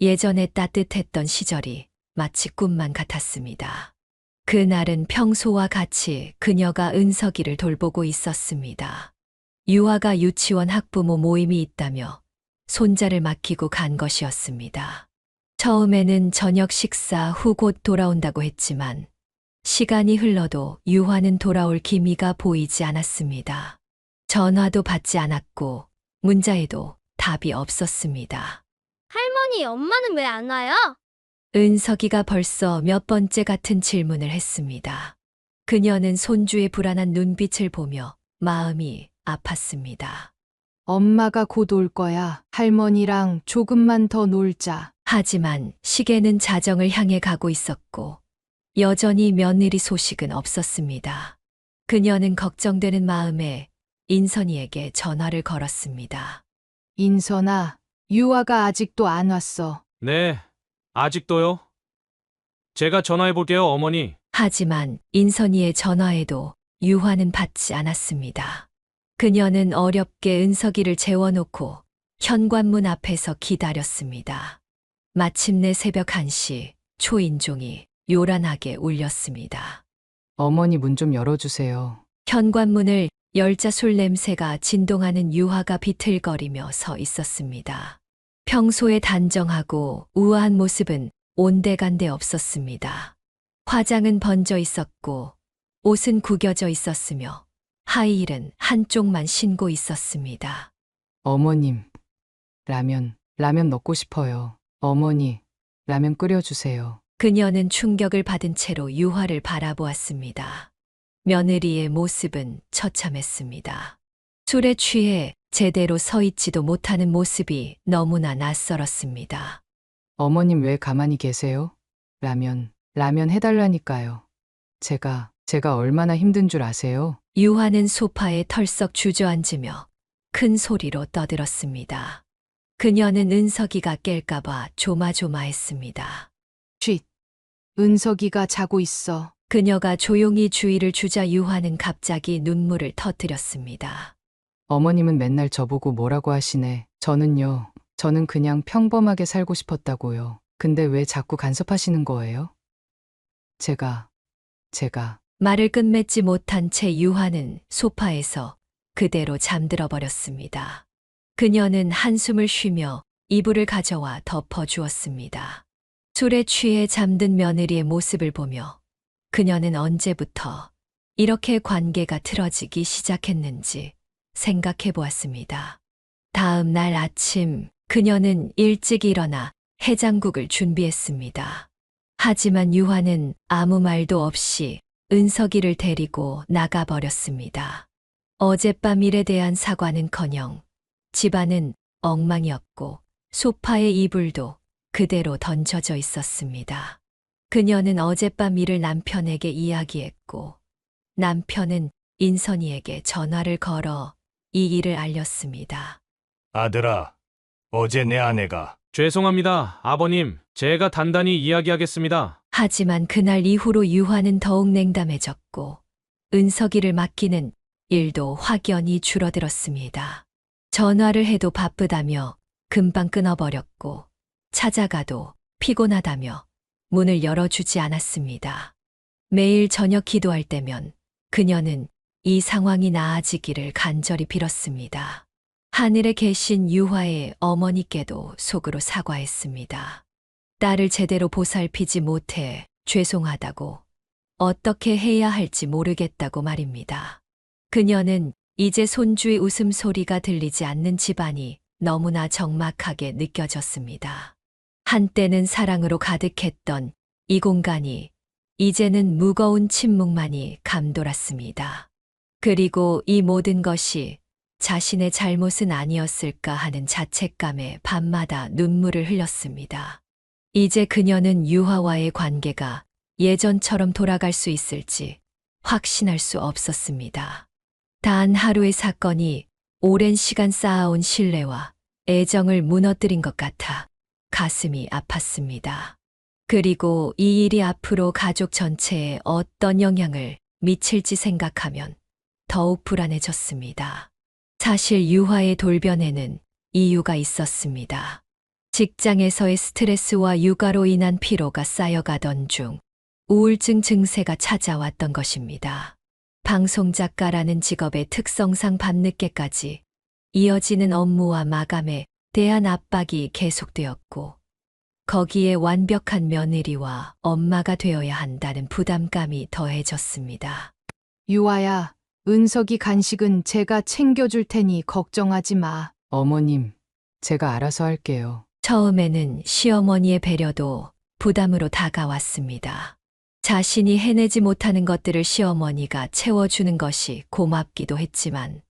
예전에 따뜻했던 시절이 마치 꿈만 같았습니다. 그날은 평소와 같이 그녀가 은석이를 돌보고 있었습니다. 유화가 유치원 학부모 모임이 있다며 손자를 맡기고 간 것이었습니다. 처음에는 저녁 식사 후 곧 돌아온다고 했지만 시간이 흘러도 유화는 돌아올 기미가 보이지 않았습니다. 전화도 받지 않았고 문자에도 답이 없었습니다. 할머니, 엄마는 왜 안 와요? 은석이가 벌써 몇 번째 같은 질문을 했습니다. 그녀는 손주의 불안한 눈빛을 보며 마음이 아팠습니다. 엄마가 곧 올 거야. 할머니랑 조금만 더 놀자. 하지만 시계는 자정을 향해 가고 있었고 여전히 며느리 소식은 없었습니다. 그녀는 걱정되는 마음에 인선이에게 전화를 걸었습니다. 인선아, 유아가 아직도 안 왔어. 네, 아직도요? 제가 전화해 볼게요, 어머니. 하지만 인선이의 전화에도 유화는 받지 않았습니다. 그녀는 어렵게 은석이를 재워놓고 현관문 앞에서 기다렸습니다. 마침내 새벽 1시 초인종이 요란하게 울렸습니다. 어머니 문 좀 열어주세요. 현관문을 열자 술 냄새가 진동하는 유화가 비틀거리며 서 있었습니다. 평소에 단정하고 우아한 모습은 온데간데 없었습니다. 화장은 번져 있었고 옷은 구겨져 있었으며 하이힐은 한쪽만 신고 있었습니다. 어머님, 라면 먹고 싶어요. 어머니, 라면 끓여주세요. 그녀는 충격을 받은 채로 유화를 바라보았습니다. 며느리의 모습은 처참했습니다. 술에 취해 제대로 서 있지도 못하는 모습이 너무나 낯설었습니다. 어머님 왜 가만히 계세요? 라면 해달라니까요. 제가 얼마나 힘든 줄 아세요? 유화는 소파에 털썩 주저앉으며 큰 소리로 떠들었습니다. 그녀는 은석이가 깰까봐 조마조마했습니다. 쉿, 은석이가 자고 있어. 그녀가 조용히 주의를 주자 유화는 갑자기 눈물을 터뜨렸습니다. 어머님은 맨날 저보고 뭐라고 하시네. 저는 그냥 평범하게 살고 싶었다고요. 근데 왜 자꾸 간섭하시는 거예요? 제가 말을 끝맺지 못한 채 유화는 소파에서 그대로 잠들어 버렸습니다. 그녀는 한숨을 쉬며 이불을 가져와 덮어 주었습니다. 술에 취해 잠든 며느리의 모습을 보며 그녀는 언제부터 이렇게 관계가 틀어지기 시작했는지 생각해 보았습니다. 다음 날 아침 그녀는 일찍 일어나 해장국을 준비했습니다. 하지만 유화는 아무 말도 없이 은석이를 데리고 나가버렸습니다. 어젯밤 일에 대한 사과는커녕 집안은 엉망이었고 소파의 이불도 그대로 던져져 있었습니다. 그녀는 어젯밤 일을 남편에게 이야기했고 남편은 인선이에게 전화를 걸어 이 일을 알렸습니다. 아들아, 어제 내 아내가 죄송합니다, 아버님. 제가 단단히 이야기하겠습니다. 하지만 그날 이후로 유화는 더욱 냉담해졌고 은석이를 맡기는 일도 확연히 줄어들었습니다. 전화를 해도 바쁘다며 금방 끊어버렸고 찾아가도 피곤하다며 문을 열어주지 않았습니다. 매일 저녁 기도할 때면 그녀는 이 상황이 나아지기를 간절히 빌었습니다. 하늘에 계신 유화의 어머니께도 속으로 사과했습니다. 딸을 제대로 보살피지 못해 죄송하다고, 어떻게 해야 할지 모르겠다고 말입니다. 그녀는 이제 손주의 웃음소리가 들리지 않는 집안이 너무나 적막하게 느껴졌습니다. 한때는 사랑으로 가득했던 이 공간이 이제는 무거운 침묵만이 감돌았습니다. 그리고 이 모든 것이 자신의 잘못은 아니었을까 하는 자책감에 밤마다 눈물을 흘렸습니다. 이제 그녀는 유화와의 관계가 예전처럼 돌아갈 수 있을지 확신할 수 없었습니다. 단 하루의 사건이 오랜 시간 쌓아온 신뢰와 애정을 무너뜨린 것 같아 가슴이 아팠습니다. 그리고 이 일이 앞으로 가족 전체에 어떤 영향을 미칠지 생각하면 더욱 불안해졌습니다. 사실 유화의 돌변에는 이유가 있었습니다. 직장에서의 스트레스와 육아로 인한 피로가 쌓여가던 중 우울증 증세가 찾아왔던 것입니다. 방송작가라는 직업의 특성상 밤늦게까지 이어지는 업무와 마감에 대한 압박이 계속되었고 거기에 완벽한 며느리와 엄마가 되어야 한다는 부담감이 더해졌습니다. 유아야, 은석이 간식은 제가 챙겨줄 테니 걱정하지 마. 어머님, 제가 알아서 할게요. 처음에는 시어머니의 배려도 부담으로 다가왔습니다. 자신이 해내지 못하는 것들을 시어머니가 채워주는 것이 고맙기도 했지만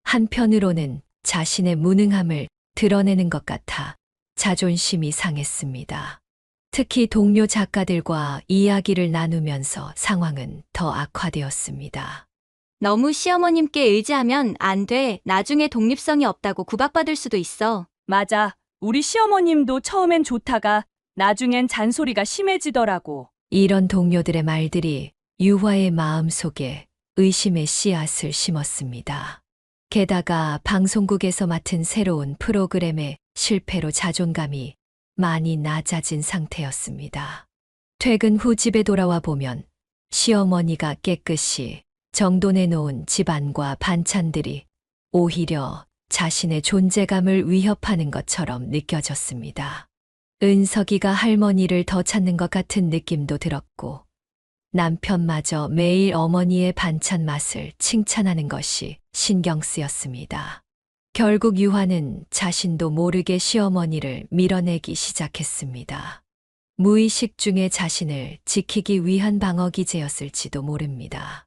한편으로는 자신의 무능함을 드러내는 것 같아 자존심이 상했습니다. 특히 동료 작가들과 이야기를 나누면서 상황은 더 악화되었습니다. 너무 시어머님께 의지하면 안 돼. 나중에 독립성이 없다고 구박받을 수도 있어. 맞아. 우리 시어머님도 처음엔 좋다가 나중엔 잔소리가 심해지더라고. 이런 동료들의 말들이 유화의 마음속에 의심의 씨앗을 심었습니다. 게다가 방송국에서 맡은 새로운 프로그램의 실패로 자존감이 많이 낮아진 상태였습니다. 퇴근 후 집에 돌아와 보면 시어머니가 깨끗이 정돈해 놓은 집안과 반찬들이 오히려 자신의 존재감을 위협하는 것처럼 느껴졌습니다. 은석이가 할머니를 더 찾는 것 같은 느낌도 들었고 남편마저 매일 어머니의 반찬 맛을 칭찬하는 것이 신경 쓰였습니다. 결국 유화는 자신도 모르게 시어머니를 밀어내기 시작했습니다. 무의식 중에 자신을 지키기 위한 방어 기제였을지도 모릅니다.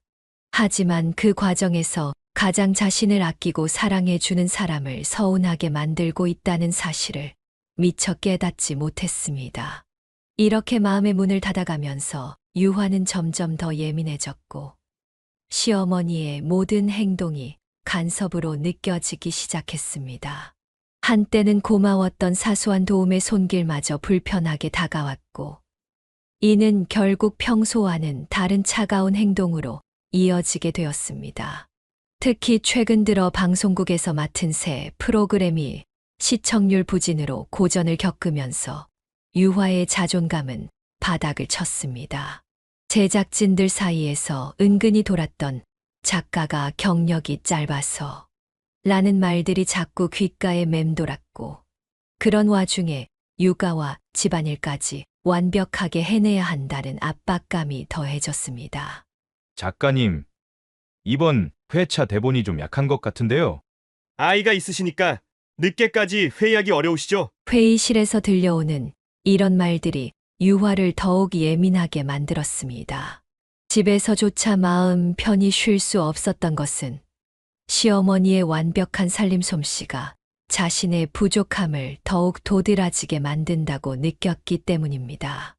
하지만 그 과정에서 가장 자신을 아끼고 사랑해주는 사람을 서운하게 만들고 있다는 사실을 미처 깨닫지 못했습니다. 이렇게 마음의 문을 닫아가면서 유화는 점점 더 예민해졌고 시어머니의 모든 행동이 간섭으로 느껴지기 시작했습니다. 한때는 고마웠던 사소한 도움의 손길마저 불편하게 다가왔고 이는 결국 평소와는 다른 차가운 행동으로 이어지게 되었습니다. 특히 최근 들어 방송국에서 맡은 새 프로그램이 시청률 부진으로 고전을 겪으면서 유화의 자존감은 바닥을 쳤습니다. 제작진들 사이에서 은근히 돌았던 작가가 경력이 짧아서 라는 말들이 자꾸 귓가에 맴돌았고 그런 와중에 육아와 집안일까지 완벽하게 해내야 한다는 압박감이 더해졌습니다. 작가님, 이번 회차 대본이 좀 약한 것 같은데요. 아이가 있으시니까 늦게까지 회의하기 어려우시죠? 회의실에서 들려오는 이런 말들이 유화를 더욱 예민하게 만들었습니다. 집에서조차 마음 편히 쉴 수 없었던 것은 시어머니의 완벽한 살림 솜씨가 자신의 부족함을 더욱 도드라지게 만든다고 느꼈기 때문입니다.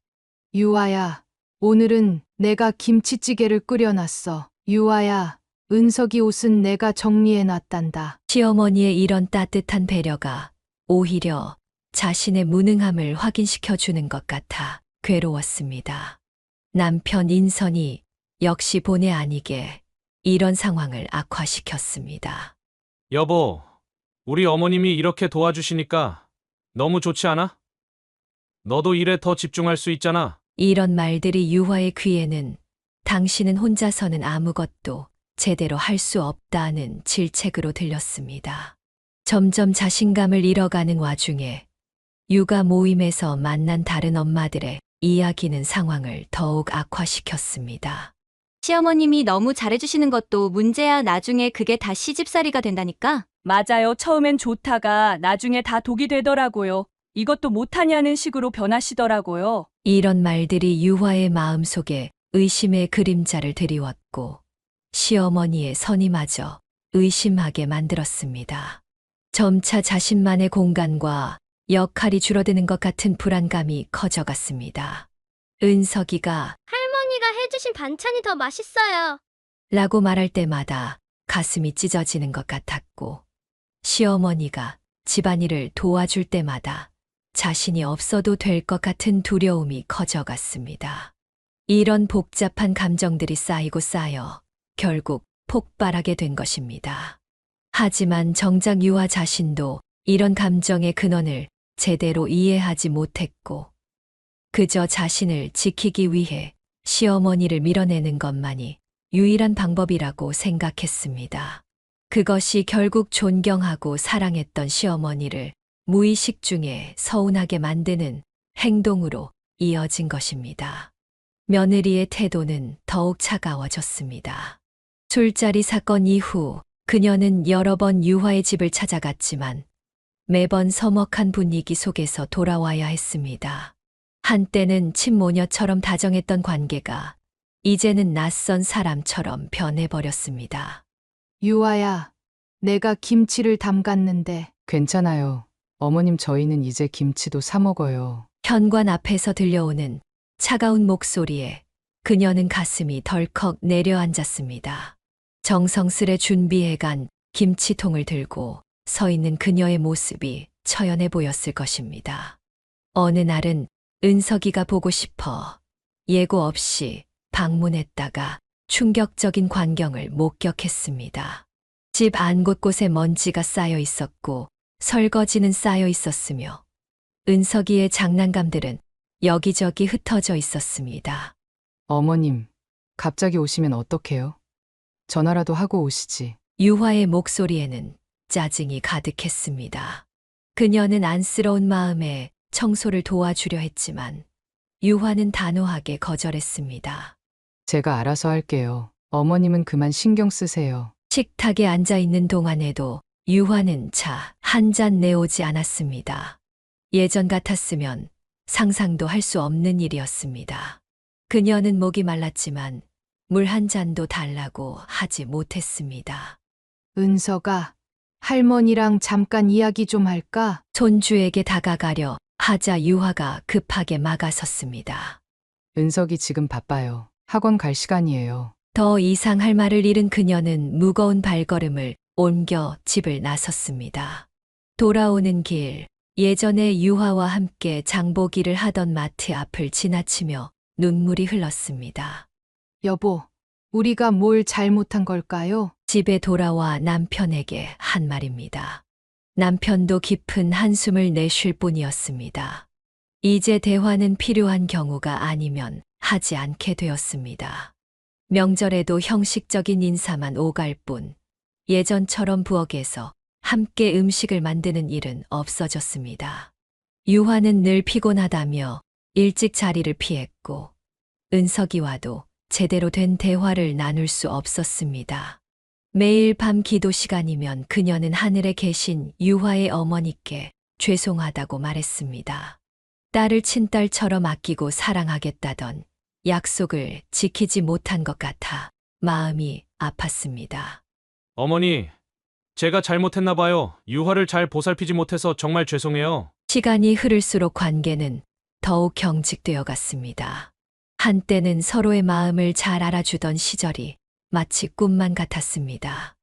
유아야, 오늘은 내가 김치찌개를 끓여놨어. 유아야, 은석이 옷은 내가 정리해놨단다. 시어머니의 이런 따뜻한 배려가 오히려 자신의 무능함을 확인시켜 주는 것 같아 괴로웠습니다. 남편 인선이 역시 본의 아니게 이런 상황을 악화시켰습니다. 여보, 우리 어머님이 이렇게 도와주시니까 너무 좋지 않아? 너도 일에 더 집중할 수 있잖아. 이런 말들이 유화의 귀에는 당신은 혼자서는 아무것도 제대로 할 수 없다는 질책으로 들렸습니다. 점점 자신감을 잃어가는 와중에 육아 모임에서 만난 다른 엄마들의 이야기는 상황을 더욱 악화시켰습니다. 시어머님이 너무 잘해주시는 것도 문제야. 나중에 그게 다 시집살이가 된다니까? 맞아요. 처음엔 좋다가 나중에 다 독이 되더라고요. 이것도 못하냐는 식으로 변하시더라고요. 이런 말들이 유화의 마음속에 의심의 그림자를 드리웠고 시어머니의 선임마저 의심하게 만들었습니다. 점차 자신만의 공간과 역할이 줄어드는 것 같은 불안감이 커져갔습니다. 은석이가 할머니가 해주신 반찬이 더 맛있어요. 라고 말할 때마다 가슴이 찢어지는 것 같았고 시어머니가 집안일을 도와줄 때마다 자신이 없어도 될 것 같은 두려움이 커져갔습니다. 이런 복잡한 감정들이 쌓이고 쌓여 결국 폭발하게 된 것입니다. 하지만 정작 유아 자신도 이런 감정의 근원을 제대로 이해하지 못했고 그저 자신을 지키기 위해 시어머니를 밀어내는 것만이 유일한 방법이라고 생각했습니다. 그것이 결국 존경하고 사랑했던 시어머니를 무의식 중에 서운하게 만드는 행동으로 이어진 것입니다. 며느리의 태도는 더욱 차가워졌습니다. 술자리 사건 이후 그녀는 여러 번 유화의 집을 찾아갔지만 매번 서먹한 분위기 속에서 돌아와야 했습니다. 한때는 친모녀처럼 다정했던 관계가 이제는 낯선 사람처럼 변해버렸습니다. 유아야, 내가 김치를 담갔는데. 괜찮아요. 어머님, 저희는 이제 김치도 사 먹어요. 현관 앞에서 들려오는 차가운 목소리에 그녀는 가슴이 덜컥 내려앉았습니다. 정성스레 준비해간 김치통을 들고 서 있는 그녀의 모습이 처연해 보였을 것입니다. 어느 날은 은석이가 보고 싶어 예고 없이 방문했다가 충격적인 광경을 목격했습니다. 집 안 곳곳에 먼지가 쌓여 있었고 설거지는 쌓여 있었으며 은석이의 장난감들은 여기저기 흩어져 있었습니다. 어머님, 갑자기 오시면 어떡해요? 전화라도 하고 오시지. 유화의 목소리에는 짜증이 가득했습니다. 그녀는 안쓰러운 마음에 청소를 도와주려 했지만 유화는 단호하게 거절했습니다. 제가 알아서 할게요. 어머님은 그만 신경 쓰세요. 식탁에 앉아 있는 동안에도 유화는 차 한 잔 내오지 않았습니다. 예전 같았으면 상상도 할 수 없는 일이었습니다. 그녀는 목이 말랐지만 물 한 잔도 달라고 하지 못했습니다. 은석아, 할머니랑 잠깐 이야기 좀 할까? 손주에게 다가가려 하자 유화가 급하게 막아섰습니다. 은석이 지금 바빠요. 학원 갈 시간이에요. 더 이상 할 말을 잃은 그녀는 무거운 발걸음을 옮겨 집을 나섰습니다. 돌아오는 길, 예전에 유화와 함께 장보기를 하던 마트 앞을 지나치며 눈물이 흘렀습니다. 여보, 우리가 뭘 잘못한 걸까요? 집에 돌아와 남편에게 한 말입니다. 남편도 깊은 한숨을 내쉴 뿐이었습니다. 이제 대화는 필요한 경우가 아니면 하지 않게 되었습니다. 명절에도 형식적인 인사만 오갈 뿐 예전처럼 부엌에서 함께 음식을 만드는 일은 없어졌습니다. 유화는 늘 피곤하다며 일찍 자리를 피했고 은석이와도 제대로 된 대화를 나눌 수 없었습니다. 매일 밤 기도 시간이면 그녀는 하늘에 계신 유화의 어머니께 죄송하다고 말했습니다. 딸을 친딸처럼 아끼고 사랑하겠다던 약속을 지키지 못한 것 같아 마음이 아팠습니다. 어머니, 제가 잘못했나 봐요. 유화를 잘 보살피지 못해서 정말 죄송해요. 시간이 흐를수록 관계는 더욱 경직되어 갔습니다. 한때는 서로의 마음을 잘 알아주던 시절이 마치 꿈만 같았습니다.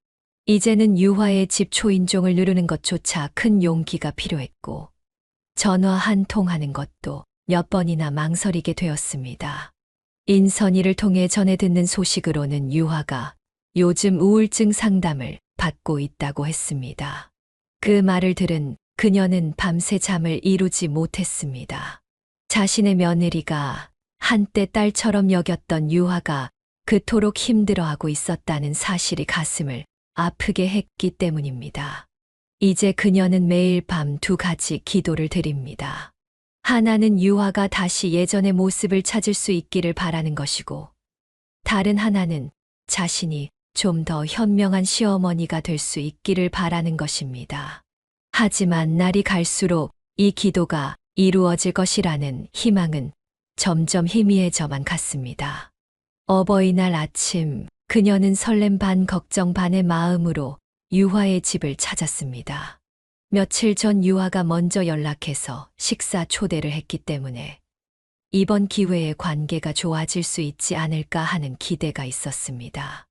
이제는 유화의 집 초인종을 누르는 것조차 큰 용기가 필요했고, 전화 한 통 하는 것도 몇 번이나 망설이게 되었습니다. 인선이를 통해 전해 듣는 소식으로는 유화가 요즘 우울증 상담을 받고 있다고 했습니다. 그 말을 들은 그녀는 밤새 잠을 이루지 못했습니다. 자신의 며느리가 한때 딸처럼 여겼던 유화가 그토록 힘들어하고 있었다는 사실이 가슴을 아프게 했기 때문입니다. 이제 그녀는 매일 밤 두 가지 기도를 드립니다. 하나는 유화가 다시 예전의 모습을 찾을 수 있기를 바라는 것이고, 다른 하나는 자신이 좀 더 현명한 시어머니가 될 수 있기를 바라는 것입니다. 하지만 날이 갈수록 이 기도가 이루어질 것이라는 희망은 점점 희미해져만 갔습니다. 어버이날 아침, 그녀는 설렘 반 걱정 반의 마음으로 유화의 집을 찾았습니다. 며칠 전 유화가 먼저 연락해서 식사 초대를 했기 때문에 이번 기회에 관계가 좋아질 수 있지 않을까 하는 기대가 있었습니다.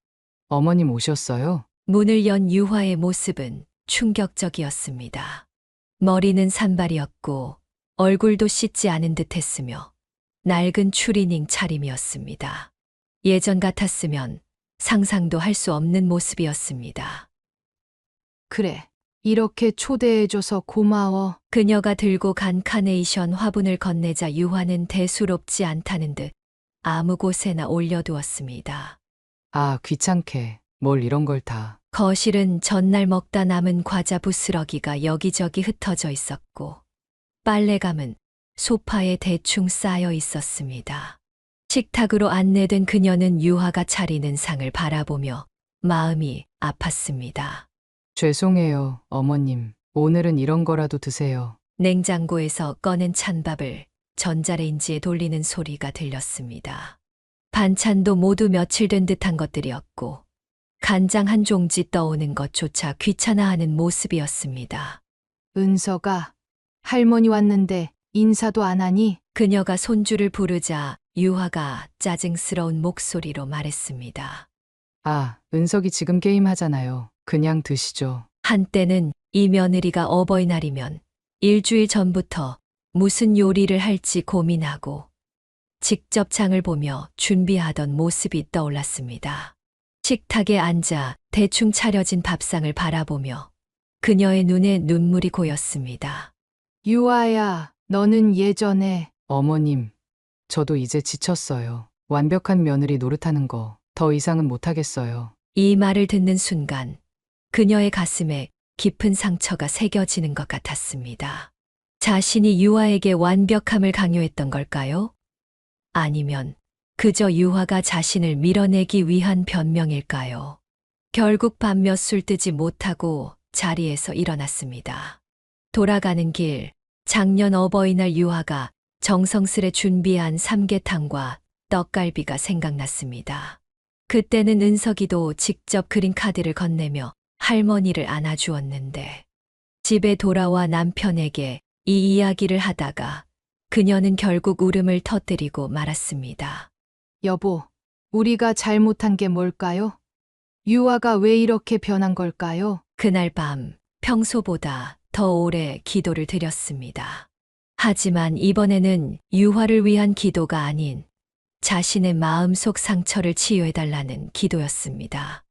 어머님 오셨어요? 문을 연 유화의 모습은 충격적이었습니다. 머리는 산발이었고 얼굴도 씻지 않은 듯 했으며 낡은 추리닝 차림이었습니다. 예전 같았으면 상상도 할 수 없는 모습이었습니다. 그래. 이렇게 초대해줘서 고마워. 그녀가 들고 간 카네이션 화분을 건네자 유화는 대수롭지 않다는 듯 아무 곳에나 올려두었습니다. 아, 귀찮게. 뭘 이런 걸 다. 거실은 전날 먹다 남은 과자 부스러기가 여기저기 흩어져 있었고, 빨래감은 소파에 대충 쌓여 있었습니다. 식탁으로 안내된 그녀는 유화가 차리는 상을 바라보며 마음이 아팠습니다. 죄송해요, 어머님. 오늘은 이런 거라도 드세요. 냉장고에서 꺼낸 찬밥을 전자레인지에 돌리는 소리가 들렸습니다. 반찬도 모두 며칠 된 듯한 것들이었고, 간장 한 종지 떠오는 것조차 귀찮아하는 모습이었습니다. 은서가, 할머니 왔는데 인사도 안 하니? 그녀가 손주를 부르자 유화가 짜증스러운 목소리로 말했습니다. 아, 은석이 지금 게임 하잖아요. 그냥 드시죠. 한때는 이 며느리가 어버이날이면 일주일 전부터 무슨 요리를 할지 고민하고 직접 장을 보며 준비하던 모습이 떠올랐습니다. 식탁에 앉아 대충 차려진 밥상을 바라보며 그녀의 눈에 눈물이 고였습니다. 유아야, 너는 예전에. 어머님, 저도 이제 지쳤어요. 완벽한 며느리 노릇하는 거 더 이상은 못하겠어요. 이 말을 듣는 순간 그녀의 가슴에 깊은 상처가 새겨지는 것 같았습니다. 자신이 유화에게 완벽함을 강요했던 걸까요? 아니면 그저 유화가 자신을 밀어내기 위한 변명일까요? 결국 밤 몇 술 뜨지 못하고 자리에서 일어났습니다. 돌아가는 길, 작년 어버이날 유화가 정성스레 준비한 삼계탕과 떡갈비가 생각났습니다. 그때는 은석이도 직접 그린 카드를 건네며 할머니를 안아주었는데, 집에 돌아와 남편에게 이 이야기를 하다가 그녀는 결국 울음을 터뜨리고 말았습니다. 여보, 우리가 잘못한 게 뭘까요? 유아가 왜 이렇게 변한 걸까요? 그날 밤 평소보다 더 오래 기도를 드렸습니다. 하지만 이번에는 유화를 위한 기도가 아닌 자신의 마음속 상처를 치유해달라는 기도였습니다.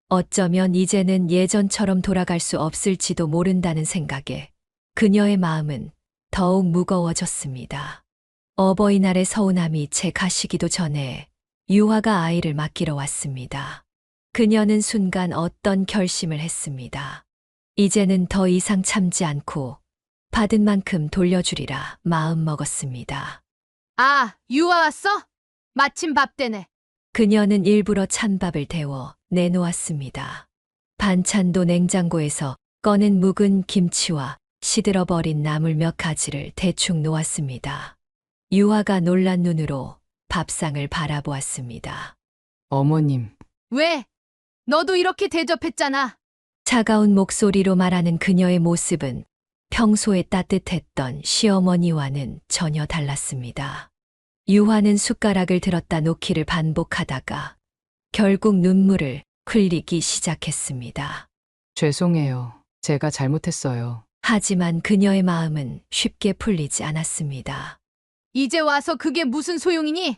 어쩌면 이제는 예전처럼 돌아갈 수 없을지도 모른다는 생각에 그녀의 마음은 더욱 무거워졌습니다. 어버이날의 서운함이 채 가시기도 전에 유화가 아이를 맡기러 왔습니다. 그녀는 순간 어떤 결심을 했습니다. 이제는 더 이상 참지 않고 받은 만큼 돌려주리라 마음먹었습니다. 아, 유아 왔어? 마침 밥 되네. 그녀는 일부러 찬밥을 데워 내놓았습니다. 반찬도 냉장고에서 꺼낸 묵은 김치와 시들어버린 나물 몇 가지를 대충 놓았습니다. 유화가 놀란 눈으로 밥상을 바라보았습니다. 어머님, 왜? 너도 이렇게 대접했잖아. 차가운 목소리로 말하는 그녀의 모습은 평소에 따뜻했던 시어머니와는 전혀 달랐습니다. 유화는 숟가락을 들었다 놓기를 반복하다가 결국 눈물을 흘리기 시작했습니다. 죄송해요. 제가 잘못했어요. 하지만 그녀의 마음은 쉽게 풀리지 않았습니다. 이제 와서 그게 무슨 소용이니?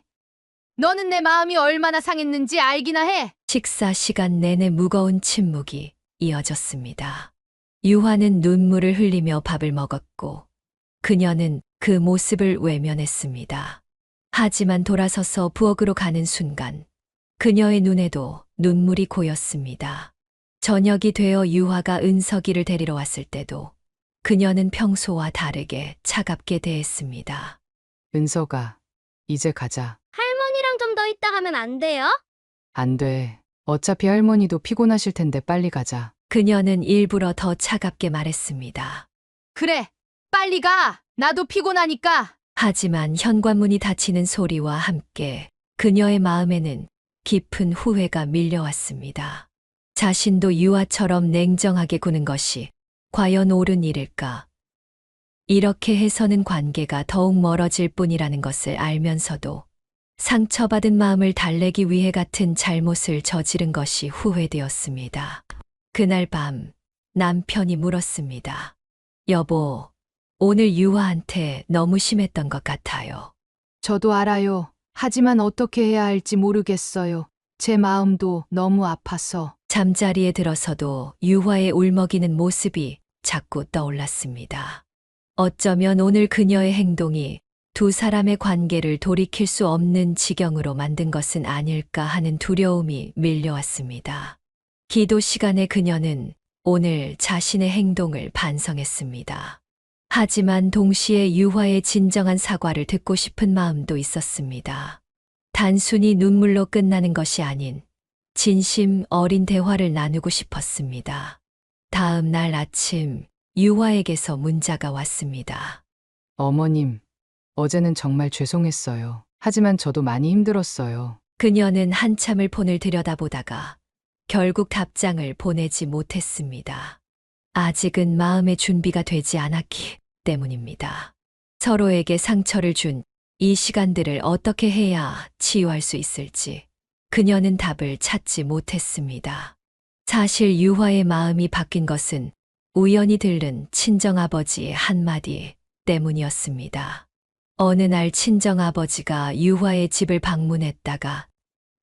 너는 내 마음이 얼마나 상했는지 알기나 해. 식사 시간 내내 무거운 침묵이 이어졌습니다. 유화는 눈물을 흘리며 밥을 먹었고 그녀는 그 모습을 외면했습니다. 하지만 돌아서서 부엌으로 가는 순간 그녀의 눈에도 눈물이 고였습니다. 저녁이 되어 유화가 은석이를 데리러 왔을 때도 그녀는 평소와 다르게 차갑게 대했습니다. 은서가, 이제 가자. 할머니랑 좀 더 있다 가면 안 돼요? 안 돼. 어차피 할머니도 피곤하실 텐데 빨리 가자. 그녀는 일부러 더 차갑게 말했습니다. 그래, 빨리 가. 나도 피곤하니까. 하지만 현관문이 닫히는 소리와 함께 그녀의 마음에는 깊은 후회가 밀려왔습니다. 자신도 유아처럼 냉정하게 구는 것이 과연 옳은 일일까? 이렇게 해서는 관계가 더욱 멀어질 뿐이라는 것을 알면서도 상처받은 마음을 달래기 위해 같은 잘못을 저지른 것이 후회되었습니다. 그날 밤 남편이 물었습니다. 여보, 오늘 유아한테 너무 심했던 것 같아요. 저도 알아요. 하지만 어떻게 해야 할지 모르겠어요. 제 마음도 너무 아파서. 잠자리에 들어서도 유화의 울먹이는 모습이 자꾸 떠올랐습니다. 어쩌면 오늘 그녀의 행동이 두 사람의 관계를 돌이킬 수 없는 지경으로 만든 것은 아닐까 하는 두려움이 밀려왔습니다. 기도 시간에 그녀는 오늘 자신의 행동을 반성했습니다. 하지만 동시에 유화의 진정한 사과를 듣고 싶은 마음도 있었습니다. 단순히 눈물로 끝나는 것이 아닌 진심 어린 대화를 나누고 싶었습니다. 다음 날 아침 유화에게서 문자가 왔습니다. 어머님, 어제는 정말 죄송했어요. 하지만 저도 많이 힘들었어요. 그녀는 한참을 폰을 들여다보다가 결국 답장을 보내지 못했습니다. 아직은 마음의 준비가 되지 않았기 때문입니다. 서로에게 상처를 준 이 시간들을 어떻게 해야 치유할 수 있을지 그녀는 답을 찾지 못했습니다. 사실 유화의 마음이 바뀐 것은 우연히 들른 친정아버지의 한마디 때문이었습니다. 어느 날 친정아버지가 유화의 집을 방문했다가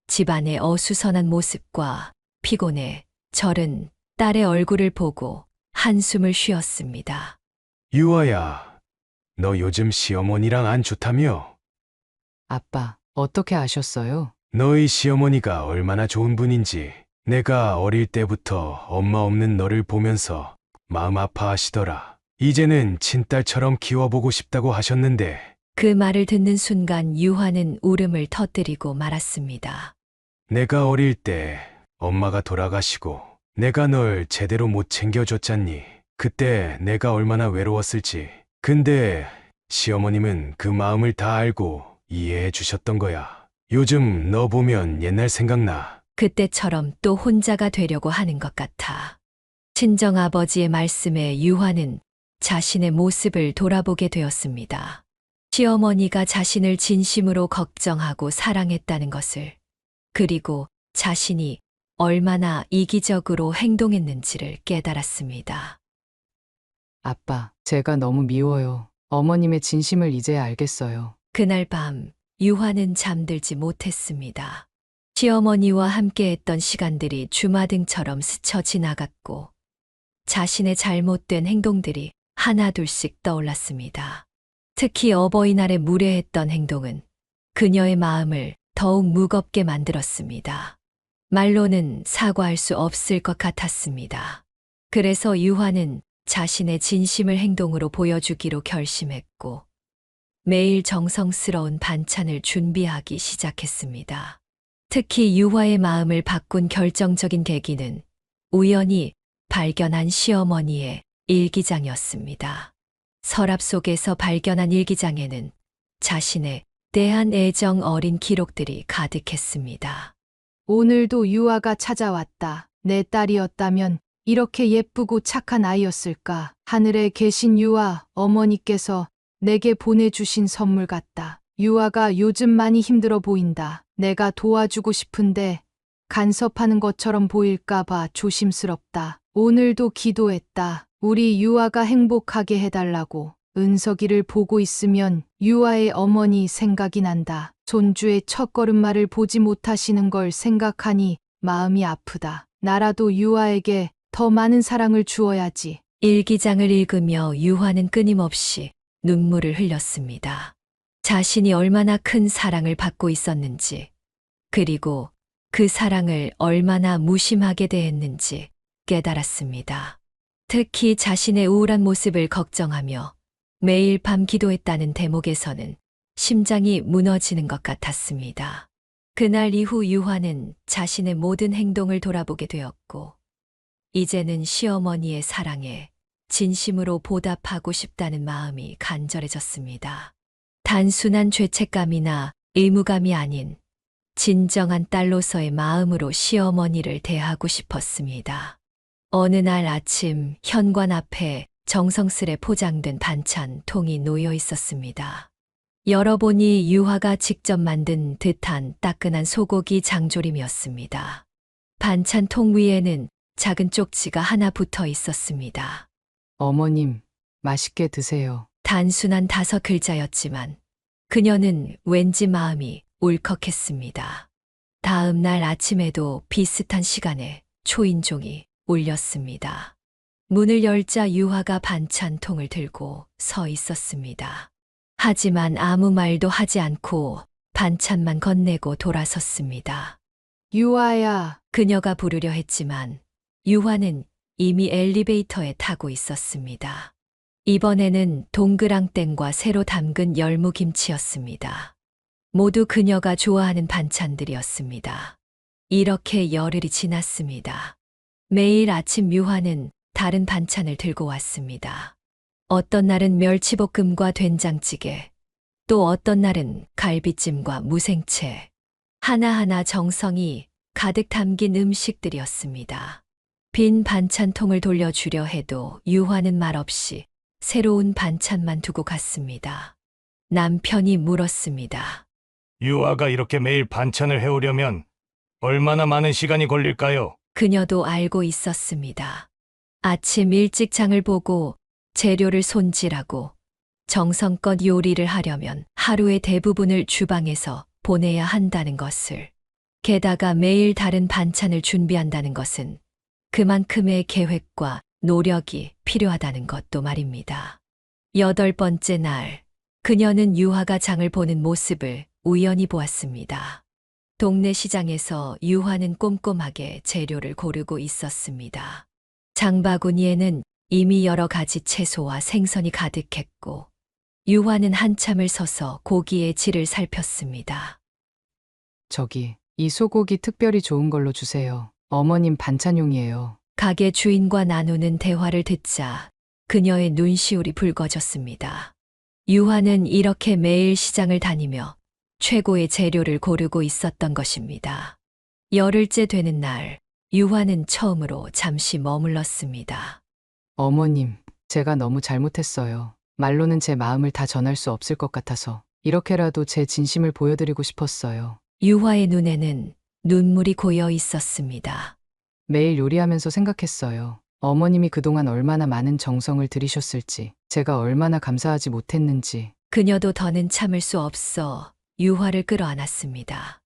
집안의 어수선한 모습과 피곤해 절은 딸의 얼굴을 보고 한숨을 쉬었습니다. 유아야, 너 요즘 시어머니랑 안 좋다며? 아빠, 어떻게 아셨어요? 너희 시어머니가 얼마나 좋은 분인지 내가 어릴 때부터 엄마 없는 너를 보면서 마음 아파하시더라. 이제는 친딸처럼 키워보고 싶다고 하셨는데. 그 말을 듣는 순간 유화는 울음을 터뜨리고 말았습니다. 내가 어릴 때 엄마가 돌아가시고 내가 널 제대로 못 챙겨줬잖니. 그때 내가 얼마나 외로웠을지. 근데 시어머님은 그 마음을 다 알고 이해해 주셨던 거야. 요즘 너 보면 옛날 생각나. 그때처럼 또 혼자가 되려고 하는 것 같아. 친정아버지의 말씀에 유화는 자신의 모습을 돌아보게 되었습니다. 시어머니가 자신을 진심으로 걱정하고 사랑했다는 것을, 그리고 자신이 얼마나 이기적으로 행동했는지를 깨달았습니다. 아빠, 제가 너무 미워요. 어머님의 진심을 이제야 알겠어요. 그날 밤 유화는 잠들지 못했습니다. 시어머니와 함께했던 시간들이 주마등처럼 스쳐 지나갔고 자신의 잘못된 행동들이 하나둘씩 떠올랐습니다. 특히 어버이날에 무례했던 행동은 그녀의 마음을 더욱 무겁게 만들었습니다. 말로는 사과할 수 없을 것 같았습니다. 그래서 유화는 자신의 진심을 행동으로 보여주기로 결심했고 매일 정성스러운 반찬을 준비하기 시작했습니다. 특히 유화의 마음을 바꾼 결정적인 계기는 우연히 발견한 시어머니의 일기장이었습니다. 서랍 속에서 발견한 일기장에는 자신에 대한 애정 어린 기록들이 가득했습니다. 오늘도 유아가 찾아왔다. 내 딸이었다면 이렇게 예쁘고 착한 아이였을까. 하늘에 계신 유아 어머니께서 내게 보내주신 선물 같다. 유아가 요즘 많이 힘들어 보인다. 내가 도와주고 싶은데 간섭하는 것처럼 보일까봐 조심스럽다. 오늘도 기도했다. 우리 유아가 행복하게 해달라고. 은석이를 보고 있으면 유아의 어머니 생각이 난다. 손주의 첫걸음마를 보지 못하시는 걸 생각하니 마음이 아프다. 나라도 유아에게 더 많은 사랑을 주어야지. 일기장을 읽으며 유화는 끊임없이 눈물을 흘렸습니다. 자신이 얼마나 큰 사랑을 받고 있었는지, 그리고 그 사랑을 얼마나 무심하게 대했는지 깨달았습니다. 특히 자신의 우울한 모습을 걱정하며 매일 밤 기도했다는 대목에서는 심장이 무너지는 것 같았습니다. 그날 이후 유화는 자신의 모든 행동을 돌아보게 되었고, 이제는 시어머니의 사랑에 진심으로 보답하고 싶다는 마음이 간절해졌습니다. 단순한 죄책감이나 의무감이 아닌 진정한 딸로서의 마음으로 시어머니를 대하고 싶었습니다. 어느 날 아침 현관 앞에 정성스레 포장된 반찬 통이 놓여 있었습니다. 열어보니 유화가 직접 만든 듯한 따끈한 소고기 장조림이었습니다. 반찬 통 위에는 작은 쪽지가 하나 붙어 있었습니다. 어머님, 맛있게 드세요. 단순한 5글자였지만 그녀는 왠지 마음이 울컥했습니다. 다음 날 아침에도 비슷한 시간에 초인종이 울렸습니다. 문을 열자 유화가 반찬통을 들고 서 있었습니다. 하지만 아무 말도 하지 않고 반찬만 건네고 돌아섰습니다. 유아야. 그녀가 부르려 했지만 유화는 이미 엘리베이터에 타고 있었습니다. 이번에는 동그랑땡과 새로 담근 열무김치였습니다. 모두 그녀가 좋아하는 반찬들이었습니다. 이렇게 열흘이 지났습니다. 매일 아침 유화는 다른 반찬을 들고 왔습니다. 어떤 날은 멸치볶음과 된장찌개, 또 어떤 날은 갈비찜과 무생채, 하나하나 정성이 가득 담긴 음식들이었습니다. 빈 반찬통을 돌려주려 해도 유화는 말없이 새로운 반찬만 두고 갔습니다. 남편이 물었습니다. 유아가 이렇게 매일 반찬을 해오려면 얼마나 많은 시간이 걸릴까요? 그녀도 알고 있었습니다. 아침 일찍 장을 보고 재료를 손질하고 정성껏 요리를 하려면 하루의 대부분을 주방에서 보내야 한다는 것을. 게다가 매일 다른 반찬을 준비한다는 것은 그만큼의 계획과 노력이 필요하다는 것도 말입니다. 8번째 날, 그녀는 유화가 장을 보는 모습을 우연히 보았습니다. 동네 시장에서 유화는 꼼꼼하게 재료를 고르고 있었습니다. 장바구니에는 이미 여러 가지 채소와 생선이 가득했고, 유화는 한참을 서서 고기의 질을 살폈습니다. 저기, 이 소고기 특별히 좋은 걸로 주세요. 어머님 반찬용이에요. 가게 주인과 나누는 대화를 듣자 그녀의 눈시울이 붉어졌습니다. 유화는 이렇게 매일 시장을 다니며 최고의 재료를 고르고 있었던 것입니다. 열흘째 되는 날, 유화는 처음으로 잠시 머물렀습니다. 어머님, 제가 너무 잘못했어요. 말로는 제 마음을 다 전할 수 없을 것 같아서 이렇게라도 제 진심을 보여드리고 싶었어요. 유화의 눈에는 눈물이 고여 있었습니다. 매일 요리하면서 생각했어요. 어머님이 그동안 얼마나 많은 정성을 들이셨을지, 제가 얼마나 감사하지 못했는지. 그녀도 더는 참을 수 없어 유화를 끌어안았습니다.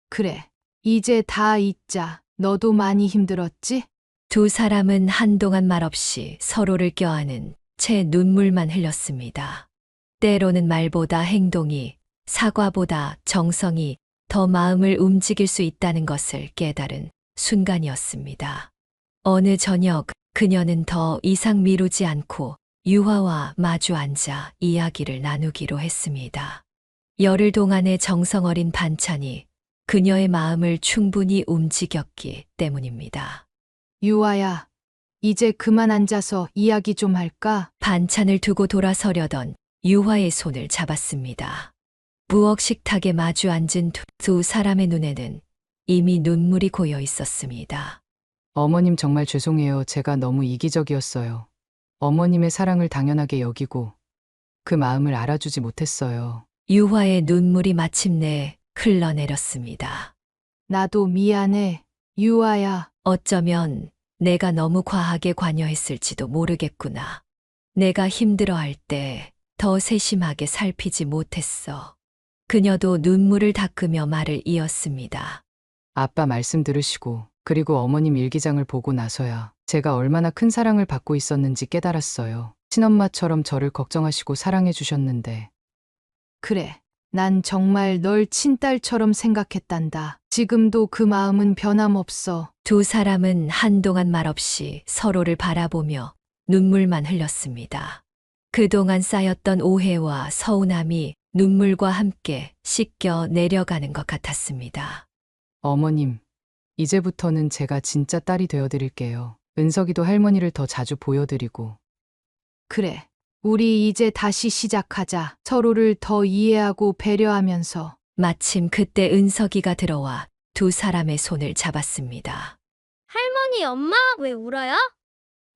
그래, 이제 다 잊자. 너도 많이 힘들었지? 두 사람은 한동안 말없이 서로를 껴안은 채 눈물만 흘렸습니다. 때로는 말보다 행동이, 사과보다 정성이 더 마음을 움직일 수 있다는 것을 깨달은 순간이었습니다. 어느 저녁 그녀는 더 이상 미루지 않고 유화와 마주 앉아 이야기를 나누기로 했습니다. 열흘 동안의 정성 어린 반찬이 그녀의 마음을 충분히 움직였기 때문입니다. 유아야, 이제 그만 앉아서 이야기 좀 할까? 반찬을 두고 돌아서려던 유화의 손을 잡았습니다. 부엌 식탁에 마주 앉은 두 사람의 눈에는 이미 눈물이 고여 있었습니다. 어머님 정말 죄송해요. 제가 너무 이기적이었어요. 어머님의 사랑을 당연하게 여기고 그 마음을 알아주지 못했어요. 유화의 눈물이 마침내 흘러내렸습니다. 나도 미안해, 유아야. 어쩌면 내가 너무 과하게 관여했을지도 모르겠구나. 내가 힘들어할 때 더 세심하게 살피지 못했어. 그녀도 눈물을 닦으며 말을 이었습니다. 아빠 말씀 들으시고 그리고 어머님 일기장을 보고 나서야 제가 얼마나 큰 사랑을 받고 있었는지 깨달았어요. 친엄마처럼 저를 걱정하시고 사랑해 주셨는데. 그래, 난 정말 널 친딸처럼 생각했단다. 지금도 그 마음은 변함없어. 두 사람은 한동안 말없이 서로를 바라보며 눈물만 흘렸습니다. 그동안 쌓였던 오해와 서운함이 눈물과 함께 씻겨 내려가는 것 같았습니다. 어머님, 이제부터는 제가 진짜 딸이 되어드릴게요. 은석이도 할머니를 더 자주 보여드리고. 그래, 우리 이제 다시 시작하자. 서로를 더 이해하고 배려하면서. 마침 그때 은석이가 들어와 두 사람의 손을 잡았습니다. 할머니, 엄마, 왜 울어요?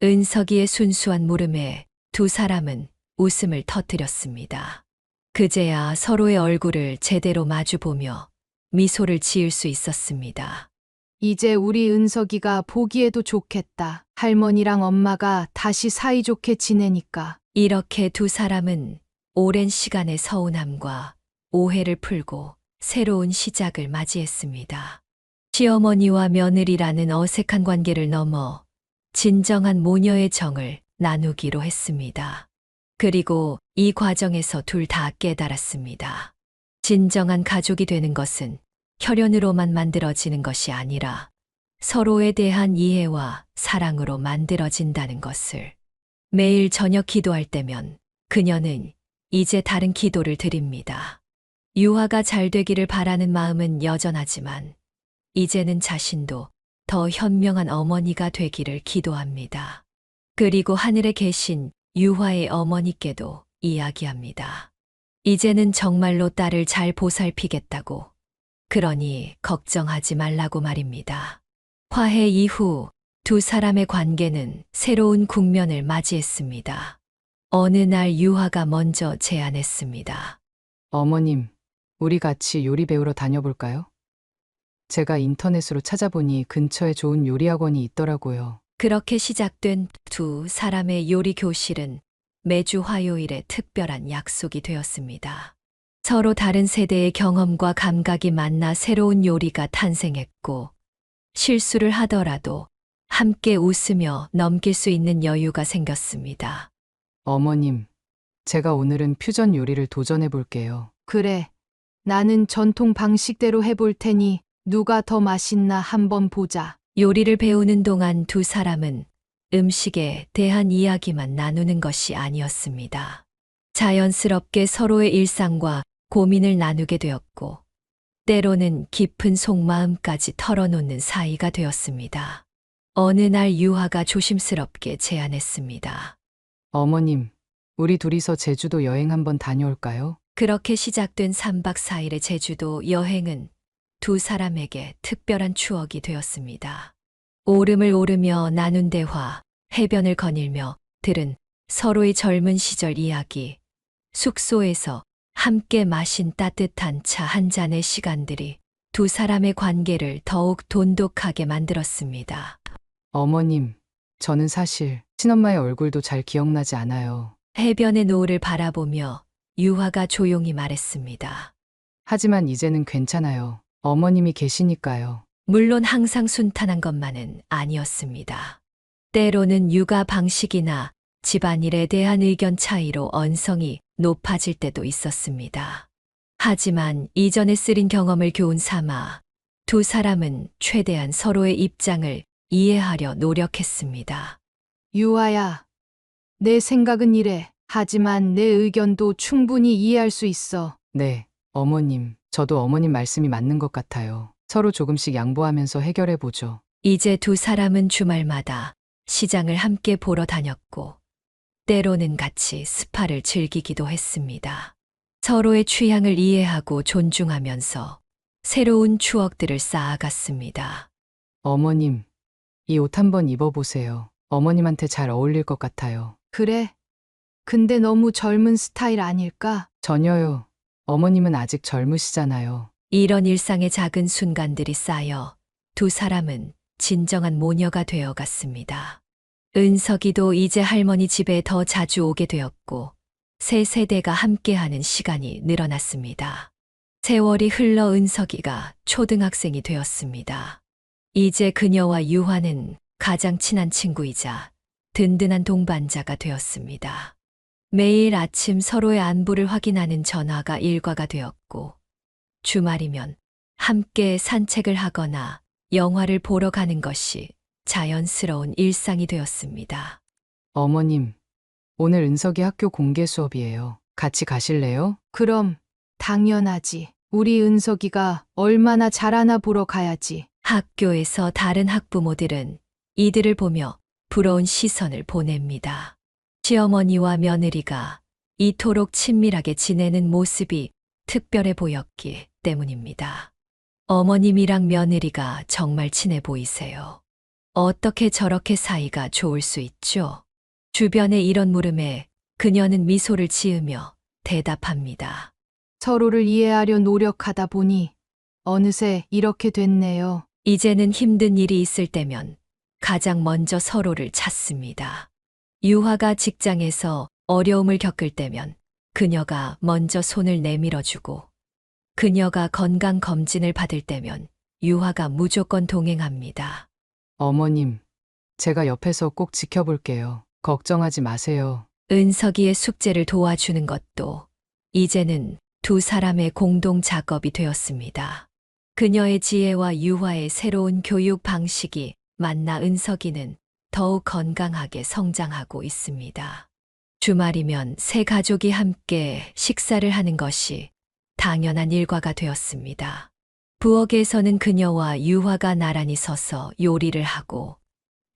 은석이의 순수한 물음에 두 사람은 웃음을 터뜨렸습니다. 그제야 서로의 얼굴을 제대로 마주보며 미소를 지을 수 있었습니다. 이제 우리 은석이가 보기에도 좋겠다. 할머니랑 엄마가 다시 사이좋게 지내니까. 이렇게 두 사람은 오랜 시간의 서운함과 오해를 풀고 새로운 시작을 맞이했습니다. 시어머니와 며느리라는 어색한 관계를 넘어 진정한 모녀의 정을 나누기로 했습니다. 그리고 이 과정에서 둘 다 깨달았습니다. 진정한 가족이 되는 것은 혈연으로만 만들어지는 것이 아니라 서로에 대한 이해와 사랑으로 만들어진다는 것을. 매일 저녁 기도할 때면 그녀는 이제 다른 기도를 드립니다. 유아가 잘 되기를 바라는 마음은 여전하지만 이제는 자신도 더 현명한 어머니가 되기를 기도합니다. 그리고 하늘에 계신 유화의 어머니께도 이야기합니다. 이제는 정말로 딸을 잘 보살피겠다고. 그러니 걱정하지 말라고 말입니다. 화해 이후 두 사람의 관계는 새로운 국면을 맞이했습니다. 어느 날 유화가 먼저 제안했습니다. 어머님, 우리 같이 요리 배우러 다녀볼까요? 제가 인터넷으로 찾아보니 근처에 좋은 요리 학원이 있더라고요. 그렇게 시작된 두 사람의 요리 교실은 매주 화요일에 특별한 약속이 되었습니다. 서로 다른 세대의 경험과 감각이 만나 새로운 요리가 탄생했고, 실수를 하더라도 함께 웃으며 넘길 수 있는 여유가 생겼습니다. 어머님, 제가 오늘은 퓨전 요리를 도전해 볼게요. 그래, 나는 전통 방식대로 해볼 테니 누가 더 맛있나 한번 보자. 요리를 배우는 동안 두 사람은 음식에 대한 이야기만 나누는 것이 아니었습니다. 자연스럽게 서로의 일상과 고민을 나누게 되었고, 때로는 깊은 속마음까지 털어놓는 사이가 되었습니다. 어느 날 유화가 조심스럽게 제안했습니다. 어머님, 우리 둘이서 제주도 여행 한번 다녀올까요? 그렇게 시작된 3박 4일의 제주도 여행은 두 사람에게 특별한 추억이 되었습니다. 오름을 오르며 나눈 대화, 해변을 거닐며 들은 서로의 젊은 시절 이야기, 숙소에서 함께 마신 따뜻한 차 한 잔의 시간들이 두 사람의 관계를 더욱 돈독하게 만들었습니다. 어머님, 저는 사실 친엄마의 얼굴도 잘 기억나지 않아요. 해변의 노을을 바라보며 유화가 조용히 말했습니다. 하지만 이제는 괜찮아요. 어머님이 계시니까요. 물론 항상 순탄한 것만은 아니었습니다. 때로는 육아 방식이나 집안일에 대한 의견 차이로 언성이 높아질 때도 있었습니다. 하지만 이전에 쓰린 경험을 교훈 삼아 두 사람은 최대한 서로의 입장을 이해하려 노력했습니다. 유아야, 내 생각은 이래. 하지만 내 의견도 충분히 이해할 수 있어. 네, 어머님. 저도 어머님 말씀이 맞는 것 같아요. 서로 조금씩 양보하면서 해결해 보죠. 이제 두 사람은 주말마다 시장을 함께 보러 다녔고, 때로는 같이 스파를 즐기기도 했습니다. 서로의 취향을 이해하고 존중하면서 새로운 추억들을 쌓아갔습니다. 어머님, 이 옷 한번 입어보세요. 어머님한테 잘 어울릴 것 같아요. 그래. 근데 너무 젊은 스타일 아닐까? 전혀요. 어머님은 아직 젊으시잖아요. 이런 일상의 작은 순간들이 쌓여 두 사람은 진정한 모녀가 되어 갔습니다. 은석이도 이제 할머니 집에 더 자주 오게 되었고, 세 세대가 함께하는 시간이 늘어났습니다. 세월이 흘러 은석이가 초등학생이 되었습니다. 이제 그녀와 유화는 가장 친한 친구이자 든든한 동반자가 되었습니다. 매일 아침 서로의 안부를 확인하는 전화가 일과가 되었고, 주말이면 함께 산책을 하거나 영화를 보러 가는 것이 자연스러운 일상이 되었습니다. 어머님, 오늘 은석이 학교 공개 수업이에요. 같이 가실래요? 그럼 당연하지. 우리 은석이가 얼마나 잘하나 보러 가야지. 학교에서 다른 학부모들은 이들을 보며 부러운 시선을 보냅니다. 시어머니와 며느리가 이토록 친밀하게 지내는 모습이 특별해 보였기 때문입니다. 어머님이랑 며느리가 정말 친해 보이세요. 어떻게 저렇게 사이가 좋을 수 있죠? 주변의 이런 물음에 그녀는 미소를 지으며 대답합니다. 서로를 이해하려 노력하다 보니 어느새 이렇게 됐네요. 이제는 힘든 일이 있을 때면 가장 먼저 서로를 찾습니다. 유화가 직장에서 어려움을 겪을 때면 그녀가 먼저 손을 내밀어주고, 그녀가 건강검진을 받을 때면 유화가 무조건 동행합니다. 어머님, 제가 옆에서 꼭 지켜볼게요. 걱정하지 마세요. 은석이의 숙제를 도와주는 것도 이제는 두 사람의 공동 작업이 되었습니다. 그녀의 지혜와 유화의 새로운 교육 방식이 만나 은석이는 더욱 건강하게 성장하고 있습니다. 주말이면 세 가족이 함께 식사를 하는 것이 당연한 일과가 되었습니다. 부엌에서는 그녀와 유화가 나란히 서서 요리를 하고,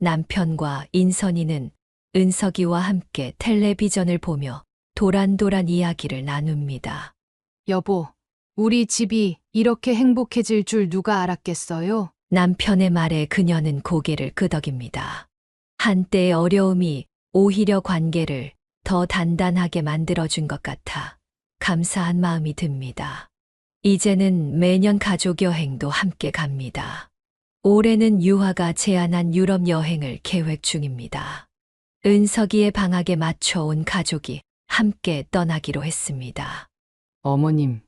남편과 인선이는 은석이와 함께 텔레비전을 보며 도란도란 이야기를 나눕니다. 여보, 우리 집이 이렇게 행복해질 줄 누가 알았겠어요? 남편의 말에 그녀는 고개를 끄덕입니다. 한때의 어려움이 오히려 관계를 더 단단하게 만들어준 것 같아 감사한 마음이 듭니다. 이제는 매년 가족 여행도 함께 갑니다. 올해는 유화가 제안한 유럽 여행을 계획 중입니다. 은석이의 방학에 맞춰온 가족이 함께 떠나기로 했습니다. 어머님,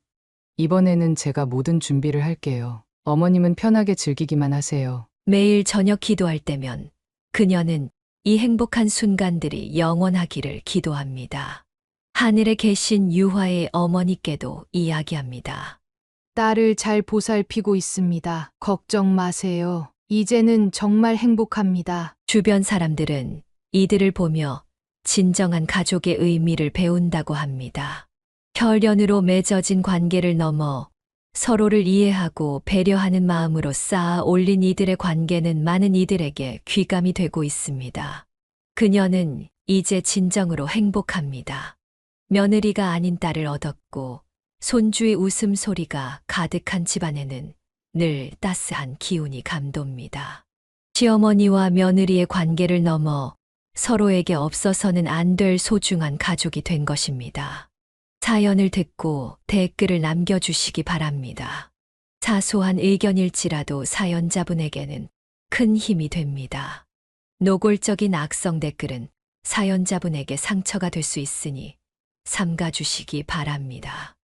이번에는 제가 모든 준비를 할게요. 어머님은 편하게 즐기기만 하세요. 매일 저녁 기도할 때면 그녀는 이 행복한 순간들이 영원하기를 기도합니다. 하늘에 계신 유화의 어머니께도 이야기합니다. 딸을 잘 보살피고 있습니다. 걱정 마세요. 이제는 정말 행복합니다. 주변 사람들은 이들을 보며 진정한 가족의 의미를 배운다고 합니다. 혈연으로 맺어진 관계를 넘어 서로를 이해하고 배려하는 마음으로 쌓아 올린 이들의 관계는 많은 이들에게 귀감이 되고 있습니다. 그녀는 이제 진정으로 행복합니다. 며느리가 아닌 딸을 얻었고, 손주의 웃음소리가 가득한 집안에는 늘 따스한 기운이 감돕니다. 시어머니와 며느리의 관계를 넘어 서로에게 없어서는 안 될 소중한 가족이 된 것입니다. 사연을 듣고 댓글을 남겨주시기 바랍니다. 사소한 의견일지라도 사연자분에게는 큰 힘이 됩니다. 노골적인 악성 댓글은 사연자분에게 상처가 될 수 있으니 삼가주시기 바랍니다.